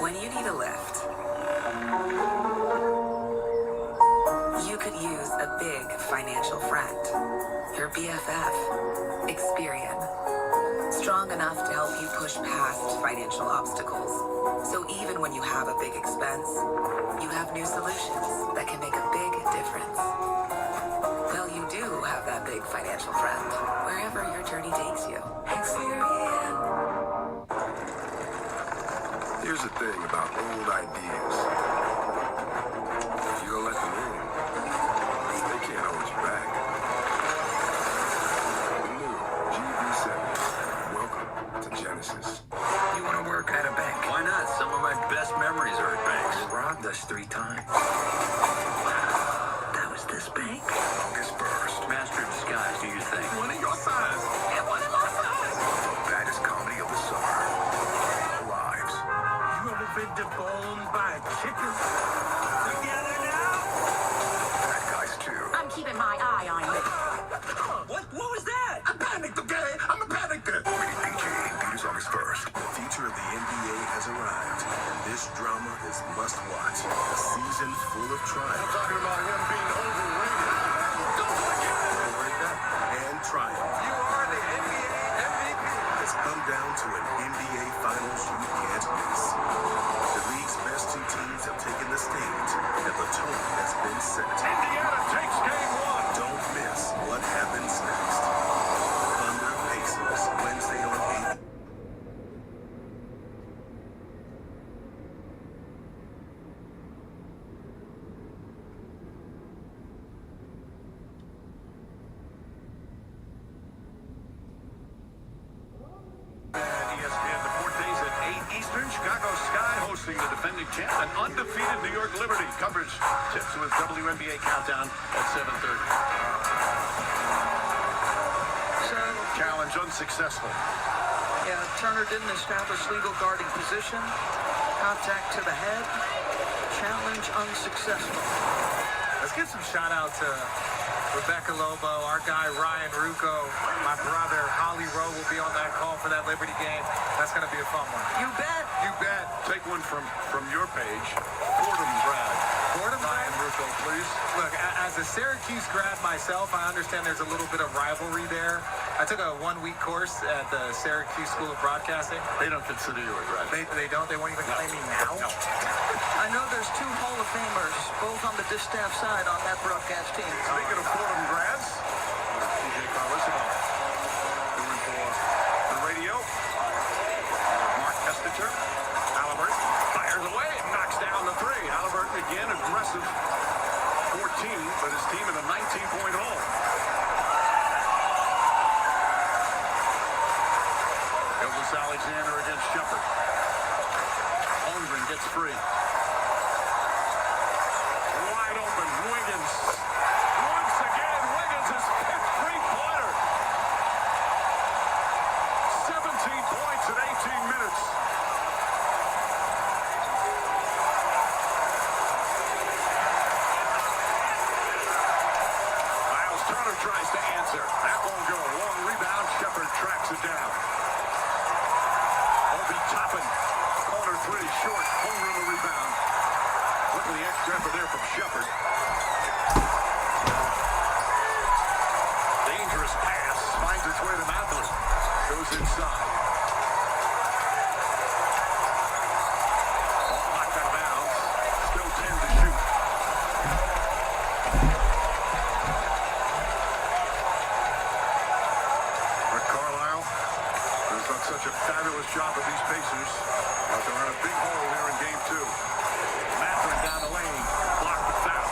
Speaker 12: When you need a lift, you could use a big financial friend. Your BFF, Experian. Strong enough to help you push past financial obstacles. So even when you have a big expense, you have new solutions that can make a big difference. Well, you do have that big financial friend, wherever your journey takes you. Experian.
Speaker 11: Here's the thing about old ideas. If you don't let them in, they can't hold you back. The new GV7. Welcome to Genesis.
Speaker 13: You want to work at a bank? Why not? Some of my best memories are at banks. You robbed us 3 times. That was this bank?
Speaker 11: August 1st.
Speaker 13: Master of disguise, do your thing.
Speaker 3: One of your size.
Speaker 13: Yeah, one of my size. boned by a chicken. Together now.
Speaker 11: Bad guys too.
Speaker 7: I'm keeping my eye on you.
Speaker 13: What was that? I panicked, okay? I'm a panicker.
Speaker 11: Rated PG. Debuts August 1st. The future of the NBA has arrived, and this drama is must watch. A season full of triumph.
Speaker 3: Talking about him being overrated. Don't forget it.
Speaker 11: And triumph.
Speaker 3: You are the NBA MVP.
Speaker 11: Has come down to an NBA Finals you can't miss. The league's best two teams have taken the stage, and the tone has been set.
Speaker 3: Indiana takes game one.
Speaker 11: Don't miss what happens next. Thunder Pacers, Wednesday on 8.
Speaker 3: ESPN Deportes at 8 Eastern. Chicago Sky hosting the defending champ and undefeated New York Liberty. Coverage tips with WNBA Countdown at 7:30.
Speaker 5: So,
Speaker 3: Challenge unsuccessful.
Speaker 5: yeah, Turner didn't establish legal guarding position. Contact to the head. Challenge unsuccessful.
Speaker 1: Let's give some shout out to Rebecca Lobo, our guy Ryan Rucco, my brother Holly Rowe will be on that call for that Liberty game. That's going to be a fun one.
Speaker 5: You bet.
Speaker 3: You bet. Take one from your page. Fordham grad.
Speaker 1: Fordham
Speaker 3: Ryan
Speaker 1: grad?
Speaker 3: Rucco, please.
Speaker 1: Look, as a Syracuse grad myself, I understand there's a little bit of rivalry there. I took a 1-week course at the Syracuse School of Broadcasting.
Speaker 3: They don't consider you a grad.
Speaker 1: They don't? They won't even claim me now?
Speaker 3: No.
Speaker 5: I know there's two Hall of Famers, both on the distaff side on that broadcast team.
Speaker 3: Speaking of Fordham grads, TJ Carlissimo doing for the radio. Mark Kestacher. Halliburton fires away and knocks down the three. Halliburton again aggressive. 14, but his team in a 19-point hole. Elvis Alexander against Shepard. Holmgren gets free. Wide open, Wiggins. Once again, Wiggins has hit three-pointer. 17 points in 18 minutes. Miles Turner tries to answer. That won't go. Long rebound. Shepard tracks it down. Obi Toppin. Corner three, short. Holmgren the rebound. Look at the extra effort there from Shepard. Dangerous pass. Finds its way to Matherin. Goes inside. Ball knocked out of bounds. Still 10 to shoot. Rick Carlisle has done such a fabulous job with these Pacers. But they're in a big hole here in game two. Matherin down the lane. Blocked the foul.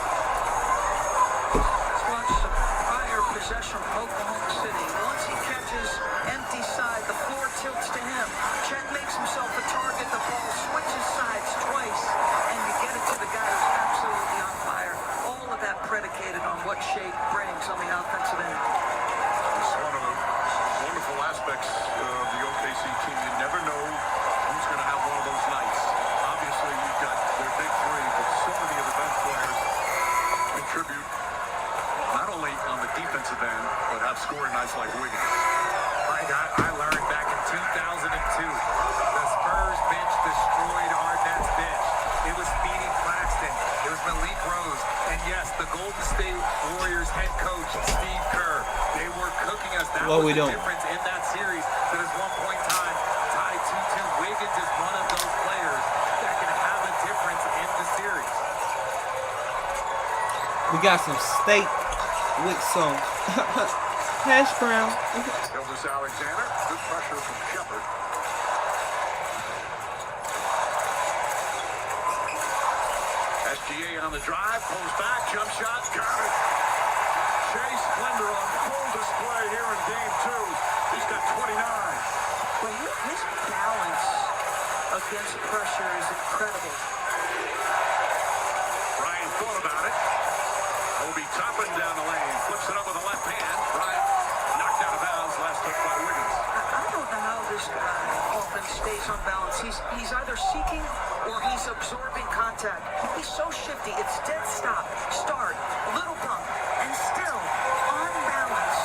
Speaker 5: Let's watch some prior possession from Oklahoma City. Once he catches empty side, the floor tilts to him. Chet makes himself a target. The ball switches sides twice, and you get it to the guy who's absolutely on fire. All of that predicated on what Shake brings on the offensive end.
Speaker 3: It's one of the wonderful aspects of the OKC team. You never know who's going to have one of those nights. Obviously, you've got their big three, but so many of the bench players contribute not only on the defensive end, but have scoring nights like Wiggins.
Speaker 1: Mike, I learned back in 2002, the Spurs bench destroyed our Nets bench. It was Speedy Claxton. It was Malik Rose. And yes, the Golden State Warriors head coach, Steve Kerr. They were cooking us. That
Speaker 9: What
Speaker 1: was
Speaker 9: we
Speaker 1: the
Speaker 9: doing?
Speaker 1: difference in that series. That at one point in time, tied 2-2. Wiggins is one of those players that can have a difference in the series.
Speaker 9: We got some steak with some hash brown.
Speaker 3: Elvis Alexander, good pressure from Shepard. SGA on the drive, pulls back, jump shot, got it. Shea Splendor on full display here in game two. He's got 29.
Speaker 5: Well, his balance against pressure is incredible.
Speaker 3: Ryan thought about it. Obi Toppin down the lane, flips it up with the left hand. Bryant knocked out of bounds, last touch by Wiggins.
Speaker 5: I don't know how this guy often stays on balance. He's either seeking or he's absorbing contact. He's so shifty. It's dead stop, start, little bump, and still on balance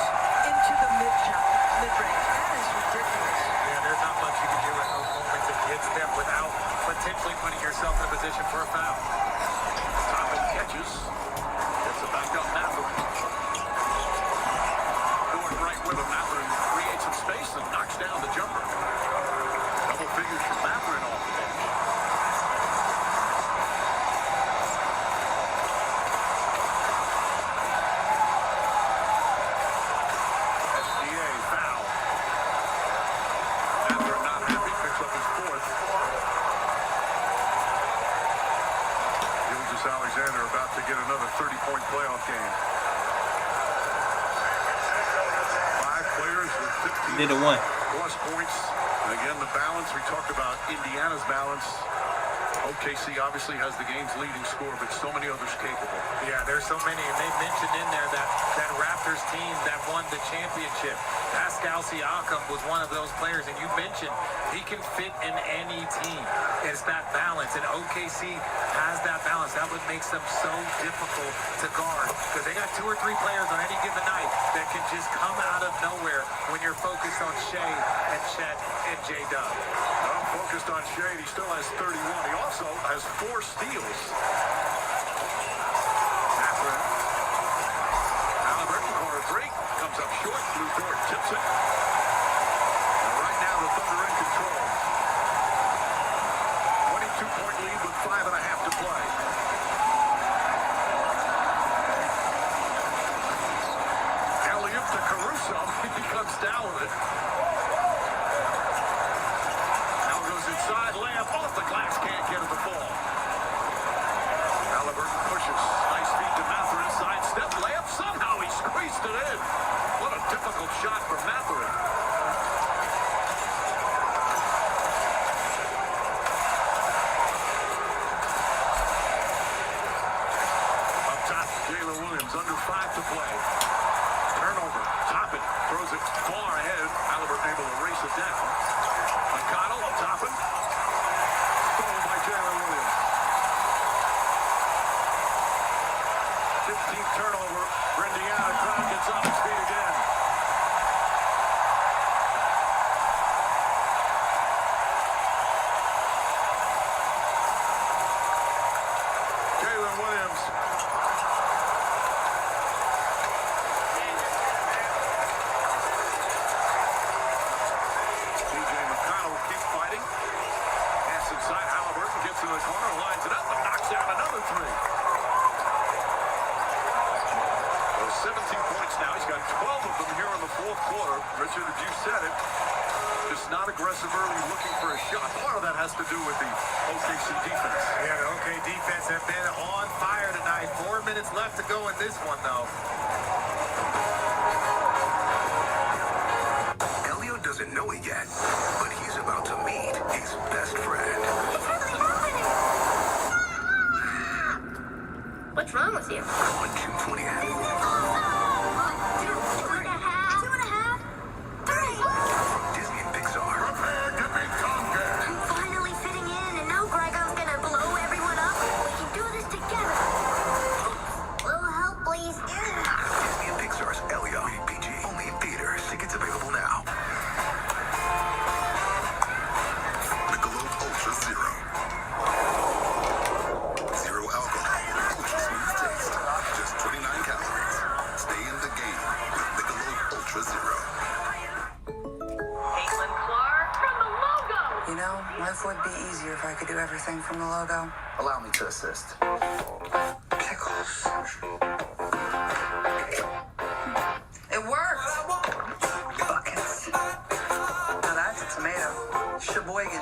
Speaker 5: into the mid-range. That is ridiculous.
Speaker 1: Yeah, there's not much you can do at those moments if you hit step without potentially putting yourself in a position for a foul.
Speaker 3: Toppin catches. Gets it back up Matherin. Going right with him. Matherin creates some space and knocks down the jumper. Double figures for Matherin off the bench. SGA foul. Matherin not happy. Picks up his fourth. Alexander about to get another 30-point playoff game. 5 players with 15
Speaker 9: Did a one.
Speaker 3: plus points. And again, the balance, we talked about Indiana's balance. OKC obviously has the game's leading score, but so many others capable.
Speaker 1: Yeah, there's so many, and they mentioned in there that Raptors team that won the championship. Pascal Siakam was one of those players, and you mentioned he can fit in any team. It's that balance, and OKC has that balance. That what makes them so difficult to guard, because they got 2 or 3 players on any given night that can just come out of nowhere when you're focused on Shea and Chet and J-Dub.
Speaker 3: I'm focused on Shea. He still has 31. He also has 4 steals. Matherin. Halliburton, corner 3. Comes up short. Blue Dort tips it. And right now, the Thunder in control. 22-point lead with 5.5 to play. Alley-oop to Caruso. He comes down with it. Now goes inside. Layup off the glass. Can't get it to fall. Halliburton pushes. Nice feed to Matherin. Side step. Layup. Somehow he squeezed it in. What a difficult shot for Matherin. Up top, Jalen Williams, under 5 to play. Turnover. Toppin throws it far ahead. Halliburton able to race it down. McConnell up Toppin. Stolen by Jalen Williams. 15th turnover for Indiana. Crowd gets off his feet again. Jalen Williams. TJ McConnell will keep fighting. Pass inside. Halliburton gets in the corner, lines it up, and knocks down another 3. 17 points now. He's got 12 of them here in the 4th quarter. Richard, as you said it, just not aggressive early, looking for a shot. Part of that has to do with the OKC defense.
Speaker 1: Yeah, the OK defense have been on fire tonight. 4 minutes left to go in this one, though.
Speaker 11: Elio doesn't know it yet, but he's about to meet his best friend.
Speaker 7: What's wrong with you?
Speaker 11: On June 20th.
Speaker 7: 2.5. 3.
Speaker 11: From Disney and Pixar.
Speaker 3: Prepare to be conquered.
Speaker 7: I'm finally fitting in, and no Grego's gonna blow everyone up. We can do this together. Little help, please.
Speaker 11: Disney and Pixar's Elio. Rated PG. Only in theaters. Tickets available now. Michelob Ultra Zero. Zero alcohol. Ultra smooth taste. Just 29 calories. Stay in the game with Michelob Ultra Zero.
Speaker 12: Caitlin Clark from the logo.
Speaker 14: You know, life would be easier if I could do everything from the logo.
Speaker 8: Allow me to assist.
Speaker 14: Pickles. It worked! Buckets. Now that's a tomato. Sheboygan.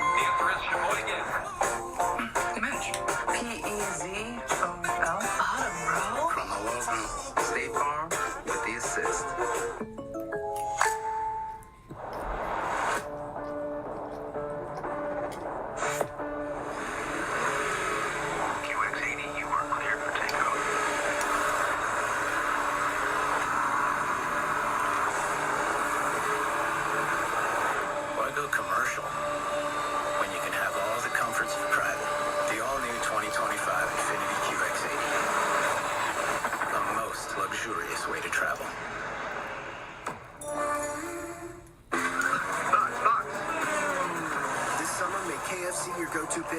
Speaker 14: You match. P-E-Z-O-L. Autumn roll.
Speaker 10: From the logo, State Farm with the assist.
Speaker 11: QX80, you are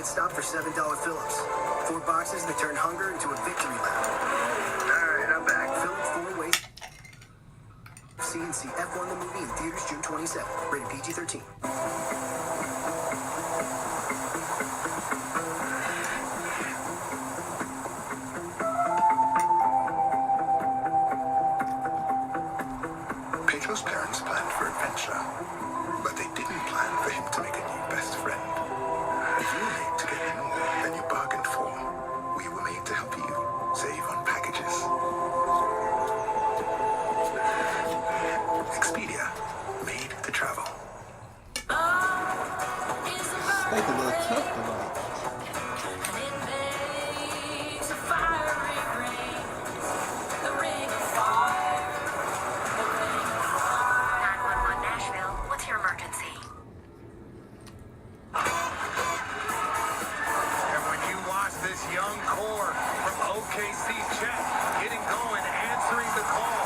Speaker 15: stop for $7 fill-ups. 4 boxes that turn hunger into a victory lap.
Speaker 8: Alright, I'm back.
Speaker 15: Fill up 4 ways. See and see F1 the movie in theaters June 27th. Rated PG-13.
Speaker 11: Pedro's parents planned for adventure, but they didn't plan for him to make a new best friend. If you were made to get more than you bargained for, we were made to help you save on packages. Expedia, made to travel.
Speaker 4: Take a little tough tonight.
Speaker 7: Nashville, what's your emergency?
Speaker 1: And when you watch this young core from OKC, Chet getting going, answering the call.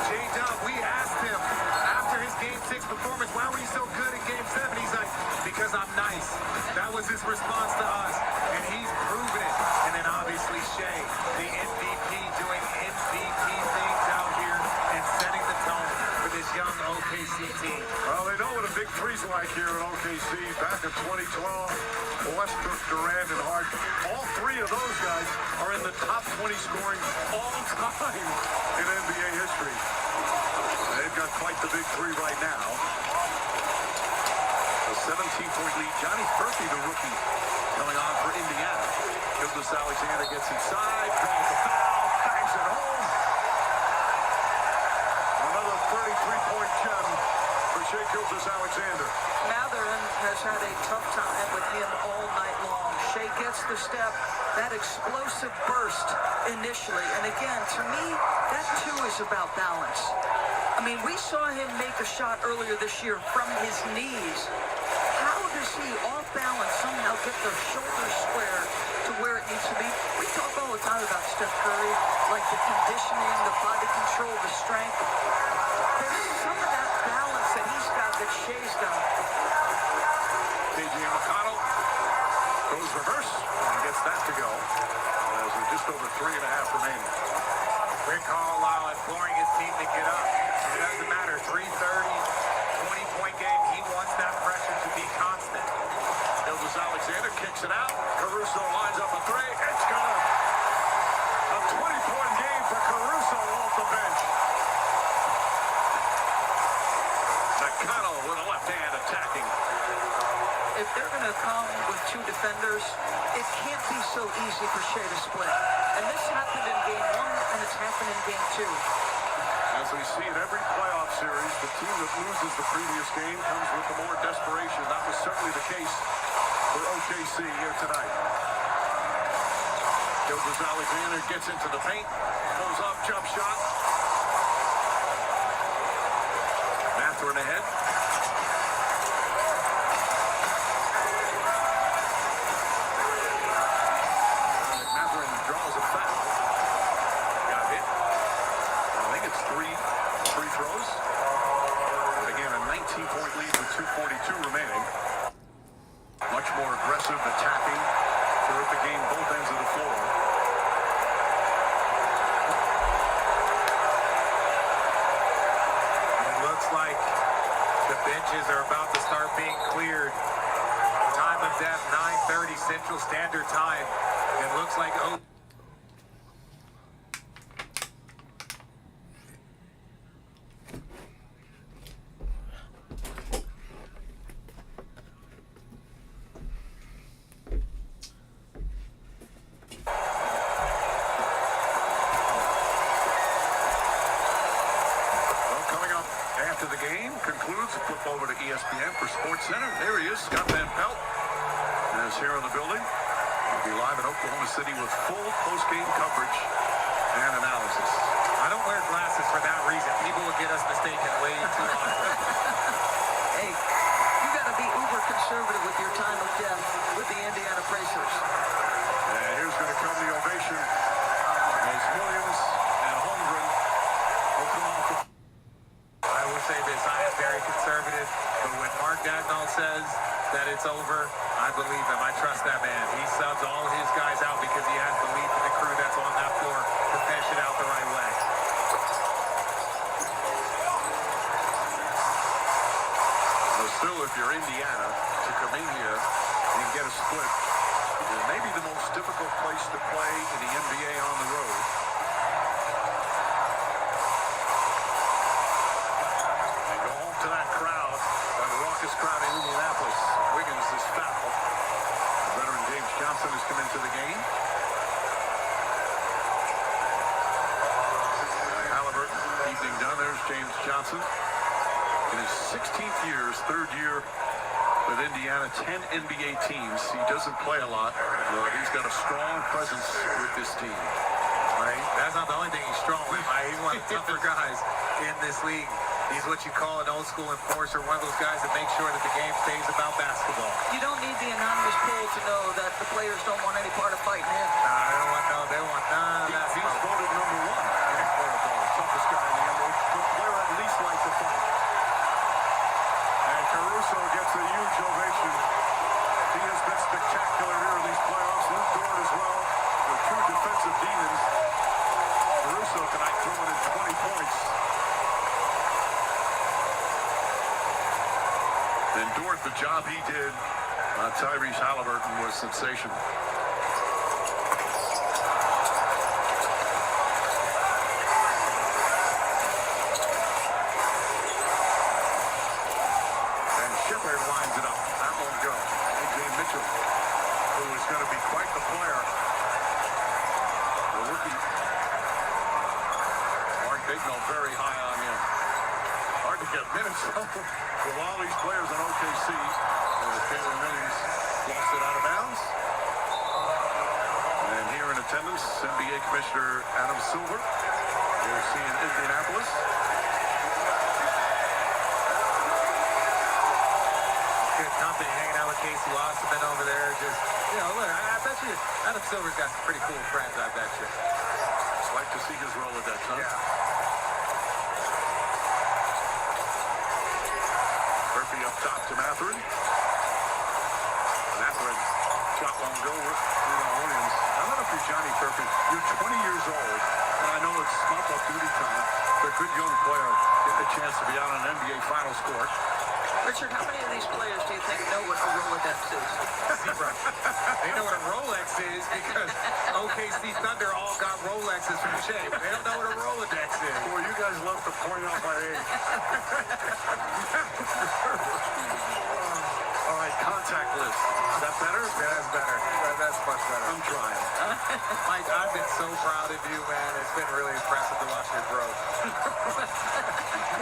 Speaker 1: J-Dub, we asked him after his Game 6 performance, why were you so good in Game 7? He's like, because I'm nice. That was his response to us, and he's proven it. And then obviously Shea, the MVP, doing MVP things out here and setting the tone for this young OKC team.
Speaker 3: Well, they know what a big three's like here at OKC. Back in 2012, Westbrook, Durant, and Harden. All 3 of those guys are in the top 20 scoring all time in NBA history. They've got quite the big 3 right now. A 17-point lead. Johnny Perky, the rookie, coming on for Indiana. Gilgeous Alexander gets inside, draws the foul, bangs it home. Another 33-point gem for Shea Gilgeous-Alexander.
Speaker 5: Mathurin has had a tough time with him all night long. Shea gets the step, that explosive burst initially. And again, to me, that too is about balance. I mean, we saw him make a shot earlier this year from his knees. How does he, off balance, somehow get the shoulders square to where it needs to be? We talk all the time about Steph Curry, like the conditioning, the body control, the strength. There's some of that balance that he's got that Shea's got.
Speaker 3: KJ McConnell goes reverse and gets that to go. As we're just over 3.5 remaining.
Speaker 1: Rick Carlisle imploring his team to get up. It doesn't matter, 3:30, 20-point game. He wants that pressure to be constant.
Speaker 3: Gilgeous-Alexander kicks it out. Caruso lines up a 3. It's good. A 20-point game for Caruso off the bench. McConnell with a left hand attacking.
Speaker 5: If they're going to come with 2 defenders, it can't be so easy for Shea to split. And this happened in Game 1, and it's happened in Game 2.
Speaker 3: As we see in every playoff series, the team that loses the previous game comes with the more desperation. That was certainly the case for OKC here tonight. Gilgeous-Alexander gets into the paint, pulls up, jump shot. Mathurin ahead. Mathurin draws a foul. Got hit. I think it's 3 free throws. Again, a 19-point lead with 2:42 remaining. Much more aggressive attacking throughout the game, both ends of the floor.
Speaker 1: It looks like the benches are about to start being cleared. Time of death, 9:30 Central Standard Time. It looks like
Speaker 3: after the game concludes, a flip over to ESPN for Sports Center. There he is, Scott Van Pelt, is here in the building. We'll be live in Oklahoma City with full post-game coverage and analysis.
Speaker 1: I don't wear glasses for that reason. People will get us mistaken way too often.
Speaker 5: Hey, you got to be uber conservative with your time of death with the Indiana Pacers.
Speaker 3: And here's going to come the ovation as Williams and Holmgren will come off the...
Speaker 1: I will say this, I am very conservative, but when Mark Dagnall says that it's over, I believe him. I trust
Speaker 3: for Indiana to come in here and get a split. It may be the most difficult place to play in the NBA on the road. And go home to that crowd, that raucous crowd in Indianapolis. Wiggins is fouled. Veteran James Johnson has come into the game. Halliburton evening done. There's James Johnson. In his 16th year, his third year with Indiana, 10 NBA teams. He doesn't play a lot, but he's got a strong presence with this team.
Speaker 1: Right? That's not the only thing he's strong with. Right? He's one of the tougher guys in this league. He's what you call an old school enforcer, one of those guys that make sure that the game stays about basketball.
Speaker 5: You don't need the anonymous poll to know that the players don't want any part of fighting him.
Speaker 1: They don't want they want none of that.
Speaker 3: He's voted number one in player poll. Toughest guy in the NBA. The player at least likes to fight. And Caruso gets a huge ovation. He has been spectacular here in these playoffs. Luke Dort as well. They're two defensive demons. Caruso tonight throwing in 20 points. And Dort, the job he did on Tyrese Halliburton was sensational. And Shepard lines it up. That won't go. A.J. Mitchell, who is going to be quite the player. The rookie. Mark Bignell very high on him. Hard to get minutes with all these players in OKC. Jalen Williams lost it out of bounds. And here in attendance, NBA Commissioner Adam Silver. We're seeing Indianapolis.
Speaker 1: Good company hanging out with Casey Wasserman over there. Just, look, I bet you Adam Silver's got some pretty cool friends, I bet you.
Speaker 3: Just like to see his Rolodex, huh?
Speaker 1: Yeah.
Speaker 3: Murphy up top to Mathurin. Mathurin shot won't go. Williams. I don't know if you're Johnny Turpin. You're 20 years old, and I know it's mop-up duty time. But a good young player getting a chance to be on an NBA Finals court.
Speaker 5: Richard, how many of these players do you think know what a Rolodex is?
Speaker 1: Zero. They know what a Rolex is because OKC Thunder all got Rolexes from Shea. They don't know what a Rolodex is.
Speaker 3: Boy, you guys love to point out my age. All right, contact list. Is that better?
Speaker 1: Yeah, that's better. That's much better.
Speaker 3: I'm trying.
Speaker 1: Mike, I've been so proud of you, man. It's been really impressive to watch your growth.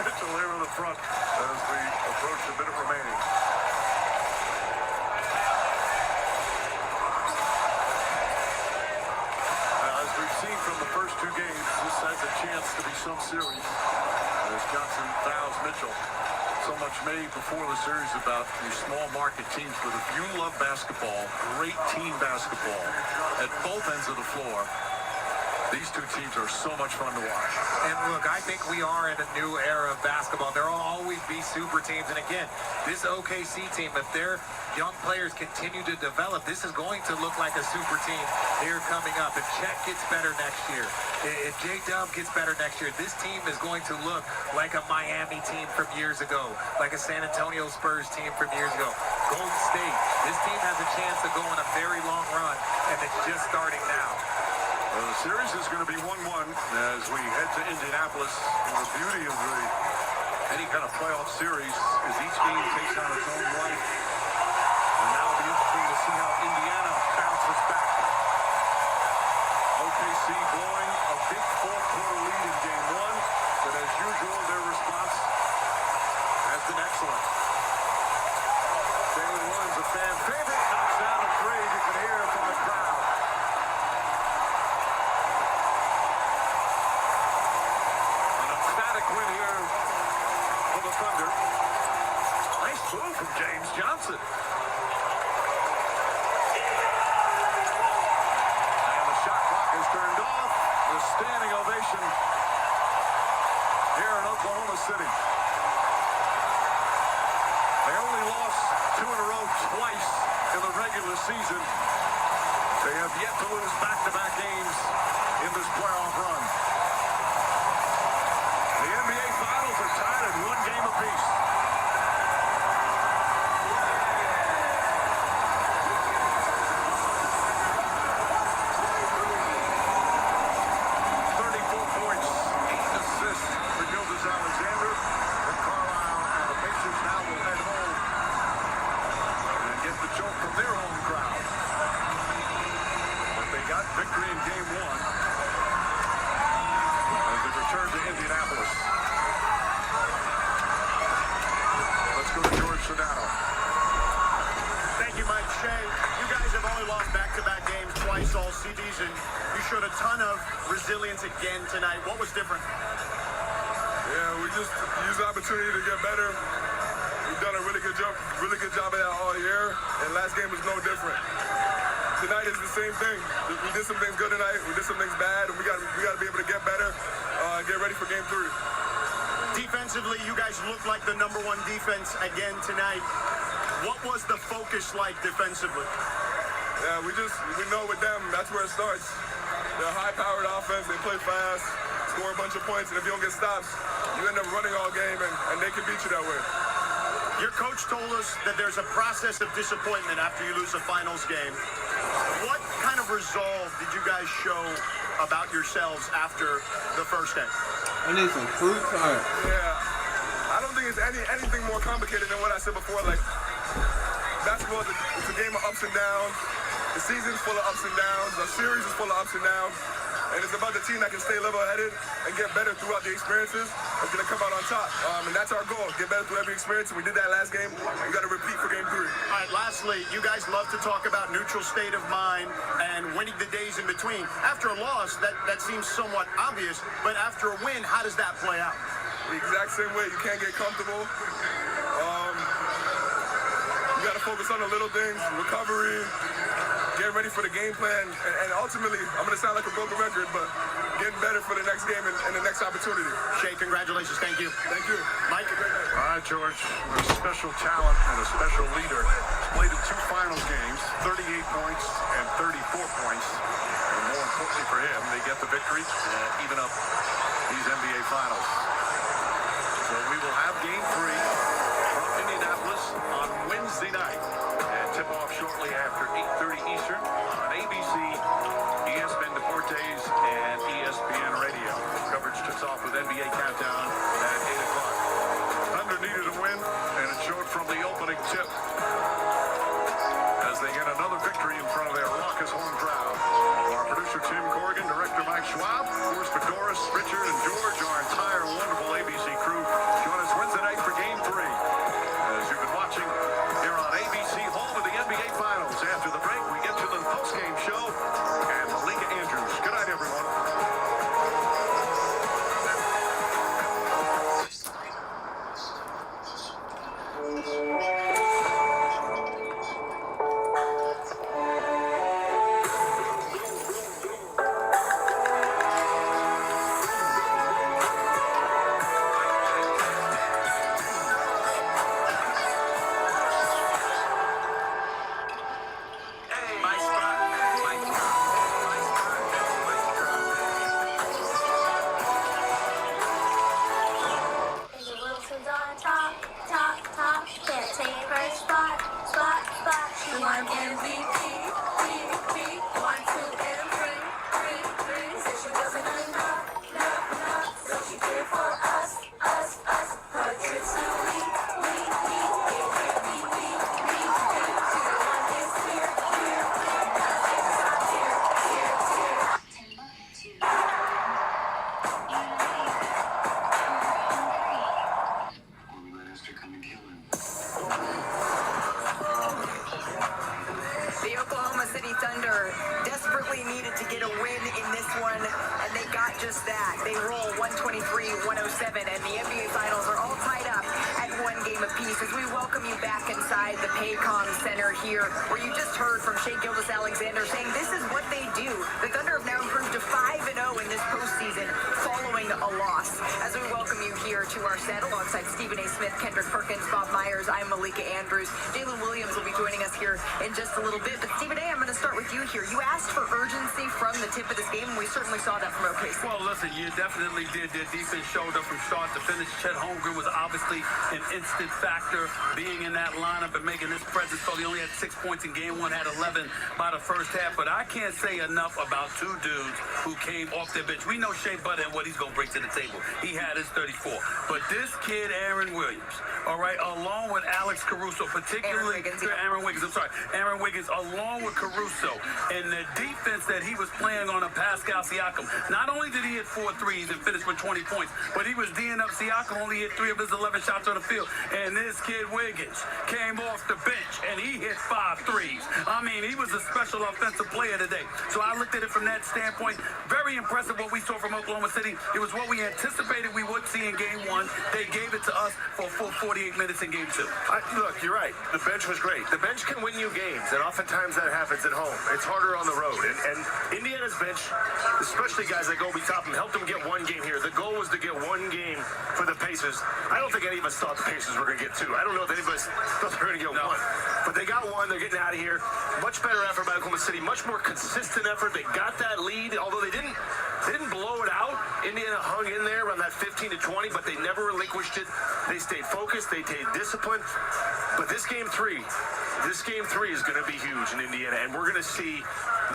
Speaker 3: Mitchell here in the front as we approach the minute remaining. As we've seen from the first two games, this has a chance to be some series. As Johnson fouls Mitchell. So much made before the series about these small market teams, but if you love basketball, great team basketball at both ends of the floor, these two teams are so much fun to watch.
Speaker 1: And look, I think we are in a new era of basketball. There will always be super teams. And again, this OKC team, if their young players continue to develop, this is going to look like a super team here coming up. If Chet gets better next year, if J-Dub gets better next year, this team is going to look like a Miami team from years ago, like a San Antonio Spurs team from years ago. Golden State, this team has a chance to go on a very long run, and it's just starting now.
Speaker 3: The series is going to be 1-1 as we head to Indianapolis. And the beauty of any kind of playoff series is each game takes on its own life. And now it'll be interesting to see how Indiana bounces back. OKC blowing a big fourth-quarter lead in game one, but as usual, their response has been excellent. Jalen Williams, a fan favorite, knocks down a three. You can hear from the crowd. Win here for the Thunder. Nice move from James Johnson. And the shot clock is turned off. The standing ovation here in Oklahoma City. They only lost 2 in a row twice in the regular season. They have yet to lose back-to-back games in this playoff run. The NBA Finals are tied at 1 game apiece.
Speaker 2: resilience again tonight. What was different?
Speaker 3: Yeah, we just used the opportunity to get better. We've done a really good job of that all year, and last game was no different. Tonight is the same thing. We did some things good tonight, we did some things bad, and we got to be able to get better, get ready for game 3.
Speaker 2: Defensively, you guys look like the #1 defense again tonight. What was the focus like defensively?
Speaker 3: Yeah, we know with them, that's where it starts. They're a high-powered offense, they play fast, score a bunch of points, and if you don't get stops, you end up running all game, and they can beat you that way.
Speaker 2: Your coach told us that there's a process of disappointment after you lose a finals game. What kind of resolve did you guys show about yourselves after the first game?
Speaker 4: I need some fruit tart.
Speaker 3: Yeah, I don't think it's anything more complicated than what I said before. Like, basketball is it's a game of ups and downs. The season's full of ups and downs. The series is full of ups and downs. And it's about the team that can stay level-headed and get better throughout the experiences. That's going to come out on top. And that's our goal, get better through every experience. And we did that last game. We got to repeat for game 3.
Speaker 2: All right, lastly, you guys love to talk about neutral state of mind and winning the days in between. After a loss, that seems somewhat obvious. But after a win, how does that play out?
Speaker 3: The exact same way. You can't get comfortable. You got to focus on the little things, recovery, getting ready for the game plan, and ultimately, I'm going to sound like a broken record, but getting better for the next game and the next opportunity.
Speaker 2: Shay, congratulations. Thank you.
Speaker 3: Thank you.
Speaker 2: Mike, a great night.
Speaker 3: All right, George. A special talent and a special leader. He's played in 2 finals games, 38 points and 34 points. And more importantly for him, they get the victory and even up these NBA finals. So we will have game 3 from Indianapolis on Wednesday night. And tip off shortly after 8:30 Eastern on ABC, ESPN Deportes, and ESPN Radio. Coverage kicks off with NBA Countdown at 8 o'clock. Thunder needed a win, and it showed from the opening tip as they get another victory in front of their raucous home crowd. Our producer Tim Corrigan, director Mike Schwab, of course for Doris, Richard, and George, our entire wonderful ABC crew. Join us Wednesday night for game 3. As you've been watching here on ABC, home of the NBA Finals. After the break, we get to the post-game show and Malika Andrews. Good night, everyone.
Speaker 12: In just a little bit, but Stephen A., I'm going to start with you here. You asked for urgency from the tip of this game, and we certainly saw that from OKC.
Speaker 13: Well, listen, you definitely did. Their defense showed up from start to finish. Chet Holmgren was obviously an instant factor being in that lineup and making his presence. So he only had 6 points in game 1, had 11 by the first half. But I can't say enough about 2 dudes who came off their bench. We know Shea Butter and what he's going to bring to the table. He had his 34. But this kid, Aaron Williams, all right, along with Alex Caruso, particularly Aaron Wiggins, along with Caruso, And the defense that he was playing on a Pascal Siakam, not only did he hit 4 threes and finish with 20 points, but he was D'ing up Siakam, only hit 3 of his 11 shots on the field. And this kid Wiggins came off the bench and he hit 5 threes. I mean, he was a special offensive player today. So I looked at it from that standpoint. Very impressive what we saw from Oklahoma City. It was what we anticipated we would see in game 1. They gave it to us for a full 48 minutes in game 2.
Speaker 2: Look, you're right. The bench was great. The bench can win you games, and oftentimes that happens at home. It's harder on the road. And Indiana's bench, especially guys like Obi Toppin, helped them get 1 game here. The goal was to get 1 game for the Pacers. I don't think any of us thought the Pacers were going to get 2. I don't know if any of us thought they were going to get 1. But they got 1. They're getting out of here. Much better effort by Oklahoma City. Much more consistent effort. They got that lead, although they didn't blow it out. Indiana hung in there around that 15-20, but they never relinquished it. They stayed focused. They stayed disciplined. But this game 3 is going to be huge in Indiana, and we're going to see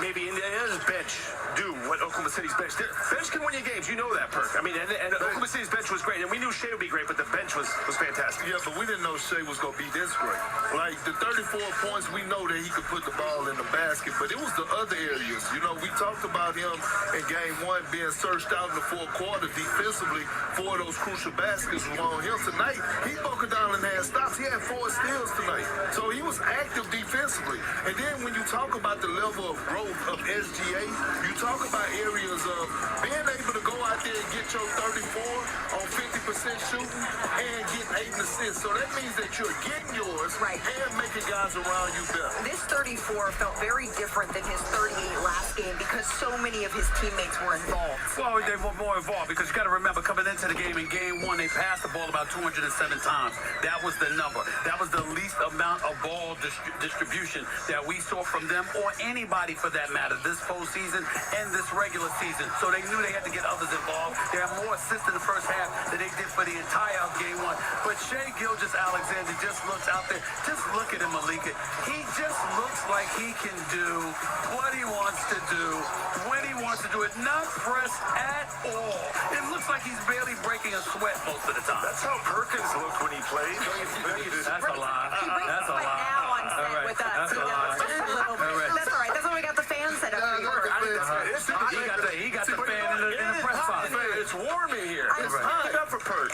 Speaker 2: maybe Indiana's bench do what Oklahoma City's bench did. Bench can win you games. You know that, Perk. I mean, and Oklahoma City's bench was great, and we knew Shea would be great, but the bench was fantastic.
Speaker 3: Yeah, but we didn't know Shea was going to be this great. Like, the 34 points, we know that he could put the ball in the basket, but it was the other areas. You know, we talked about him in game 1 being searched out in the fourth quarter defensively for those crucial baskets on him. Tonight, he broke it down and had stops. He had 4 steals tonight. So he was active defensively. And then when you talk about the level of growth of SGA, you talk about areas of being able to go out there and get your 34 on 50% shooting and get 8 assists. So that means that you're getting yours and making guys around you better.
Speaker 5: This 34 felt very different than his 38 last game because so many of his teammates were involved.
Speaker 13: Well, they were more involved because you got to remember, coming into the game, in game 1, they passed the ball about 207 times. That was the number. That was the least amount of ball distribution that we saw from them, or anybody for that matter, this postseason and this regular season. So they knew they had to get others involved. They had more assists in the first half than they did for the entire game 1. But Shai Gilgeous-Alexander just looks out there. Just look at him, Malika. He just looks like he can do what he wants to do when he wants to do it. Not pressed at all. It looks like he's barely breaking a sweat most of the time.
Speaker 2: That's how Perkins looked when he played.
Speaker 13: That's a lie. That's a lie.
Speaker 5: Now on set with us.
Speaker 13: That's a lie.
Speaker 5: That's all right. That's why we got the fan set up here.
Speaker 13: He got the fan in the press box.
Speaker 2: It's warm in here. It's hot up for Perk.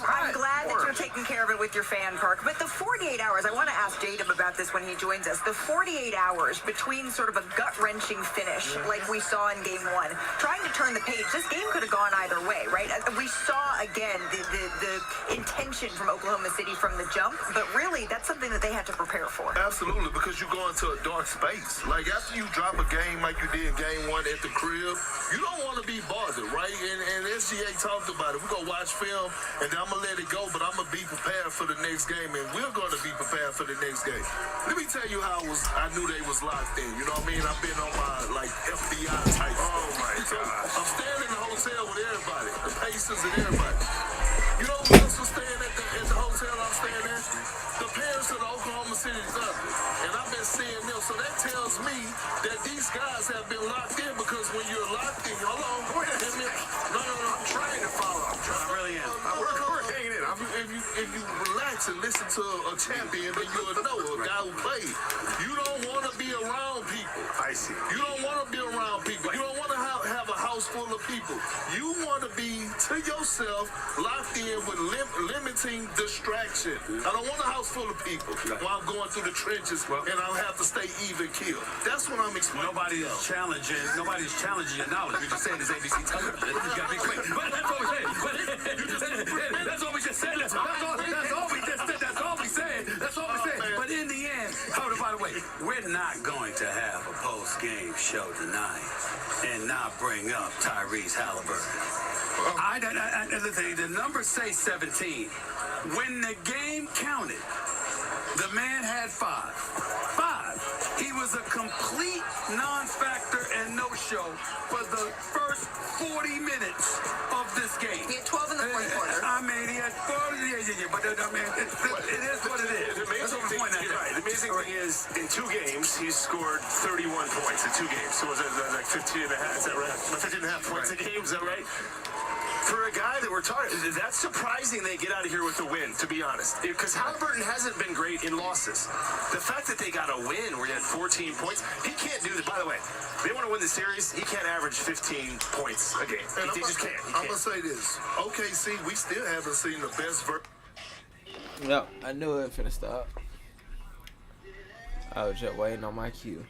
Speaker 5: I'm glad that you're taking care of it with your fan, Perk. But the 48 hours, I want to ask Jadam about this when he joins us. The 48 hours between sort of a gut-wrenching finish like we saw in game 1, trying to turn the page. This game could have gone either way, right? We saw, again, the intention from Oklahoma City from the jump, but really, that's something that they had to prepare for.
Speaker 3: Absolutely, because you go into a dark space. Like, after you drop a game like you did in game 1 at the crib, you don't want to be bothered, right? And SGA talked about it. We're going to watch film, and then I'm going to let it go, but I'm going to be prepared for the next game, and we're going to be prepared for the next game. Let me tell you how I knew they was locked in. You know what I mean? I've been on my, FBI type. Oh, my God. I'm staying in the hotel with everybody, the Pacers and everybody. You know who else was staying at the hotel I'm staying at? The parents of the Oklahoma City Thunder. And I've been seeing them. So that tells me that these guys have been locked in, because when you're locked in, hold on, go ahead. No, I'm trying to follow.
Speaker 13: I really am.
Speaker 3: We're hanging in. If you relax and listen to a champion, then you'll know a guy who played. You don't want to be around people.
Speaker 2: I see.
Speaker 3: You don't want to be around people. You don't want to have a house full of people. You want to be to yourself, locked in with limiting distraction. I don't want a house full of people while I'm going through the trenches and I'll have to stay even killed. That's what I'm explaining.
Speaker 13: Nobody's challenging your knowledge. We just saying this ABC television. You gotta be quick. But that's what we said. That's what we just said. That's all we just said. That's all we said. That's all we said. But in the end, by the way, we're not going to have a post-game show tonight and not bring up Tyrese Halliburton. The numbers say 17. When the game counted, the man had 5. He was a complete non-factor and no-show for the first 40 minutes of this game.
Speaker 5: He had 12 in the fourth quarter.
Speaker 13: I mean, he had 40. But I mean, it is what it is.
Speaker 2: The amazing thing is, in 2 games, he's scored 31 points in 2 games. So was it like 15 and a half? Is that right? 15 and a half points a game. Is that right? For a
Speaker 16: guy that we're talking, that's surprising they get out of here with a win, to be honest. Because Halliburton hasn't been great in losses. The fact that they got a win where he had 14 points, he can't do that. By the way, they want to win the series, he can't average 15 points a game. He just can't.
Speaker 3: I'm going to say this. OKC, we still haven't seen the best version.
Speaker 9: Yep, I knew it finna stop. I was just waiting on my cue.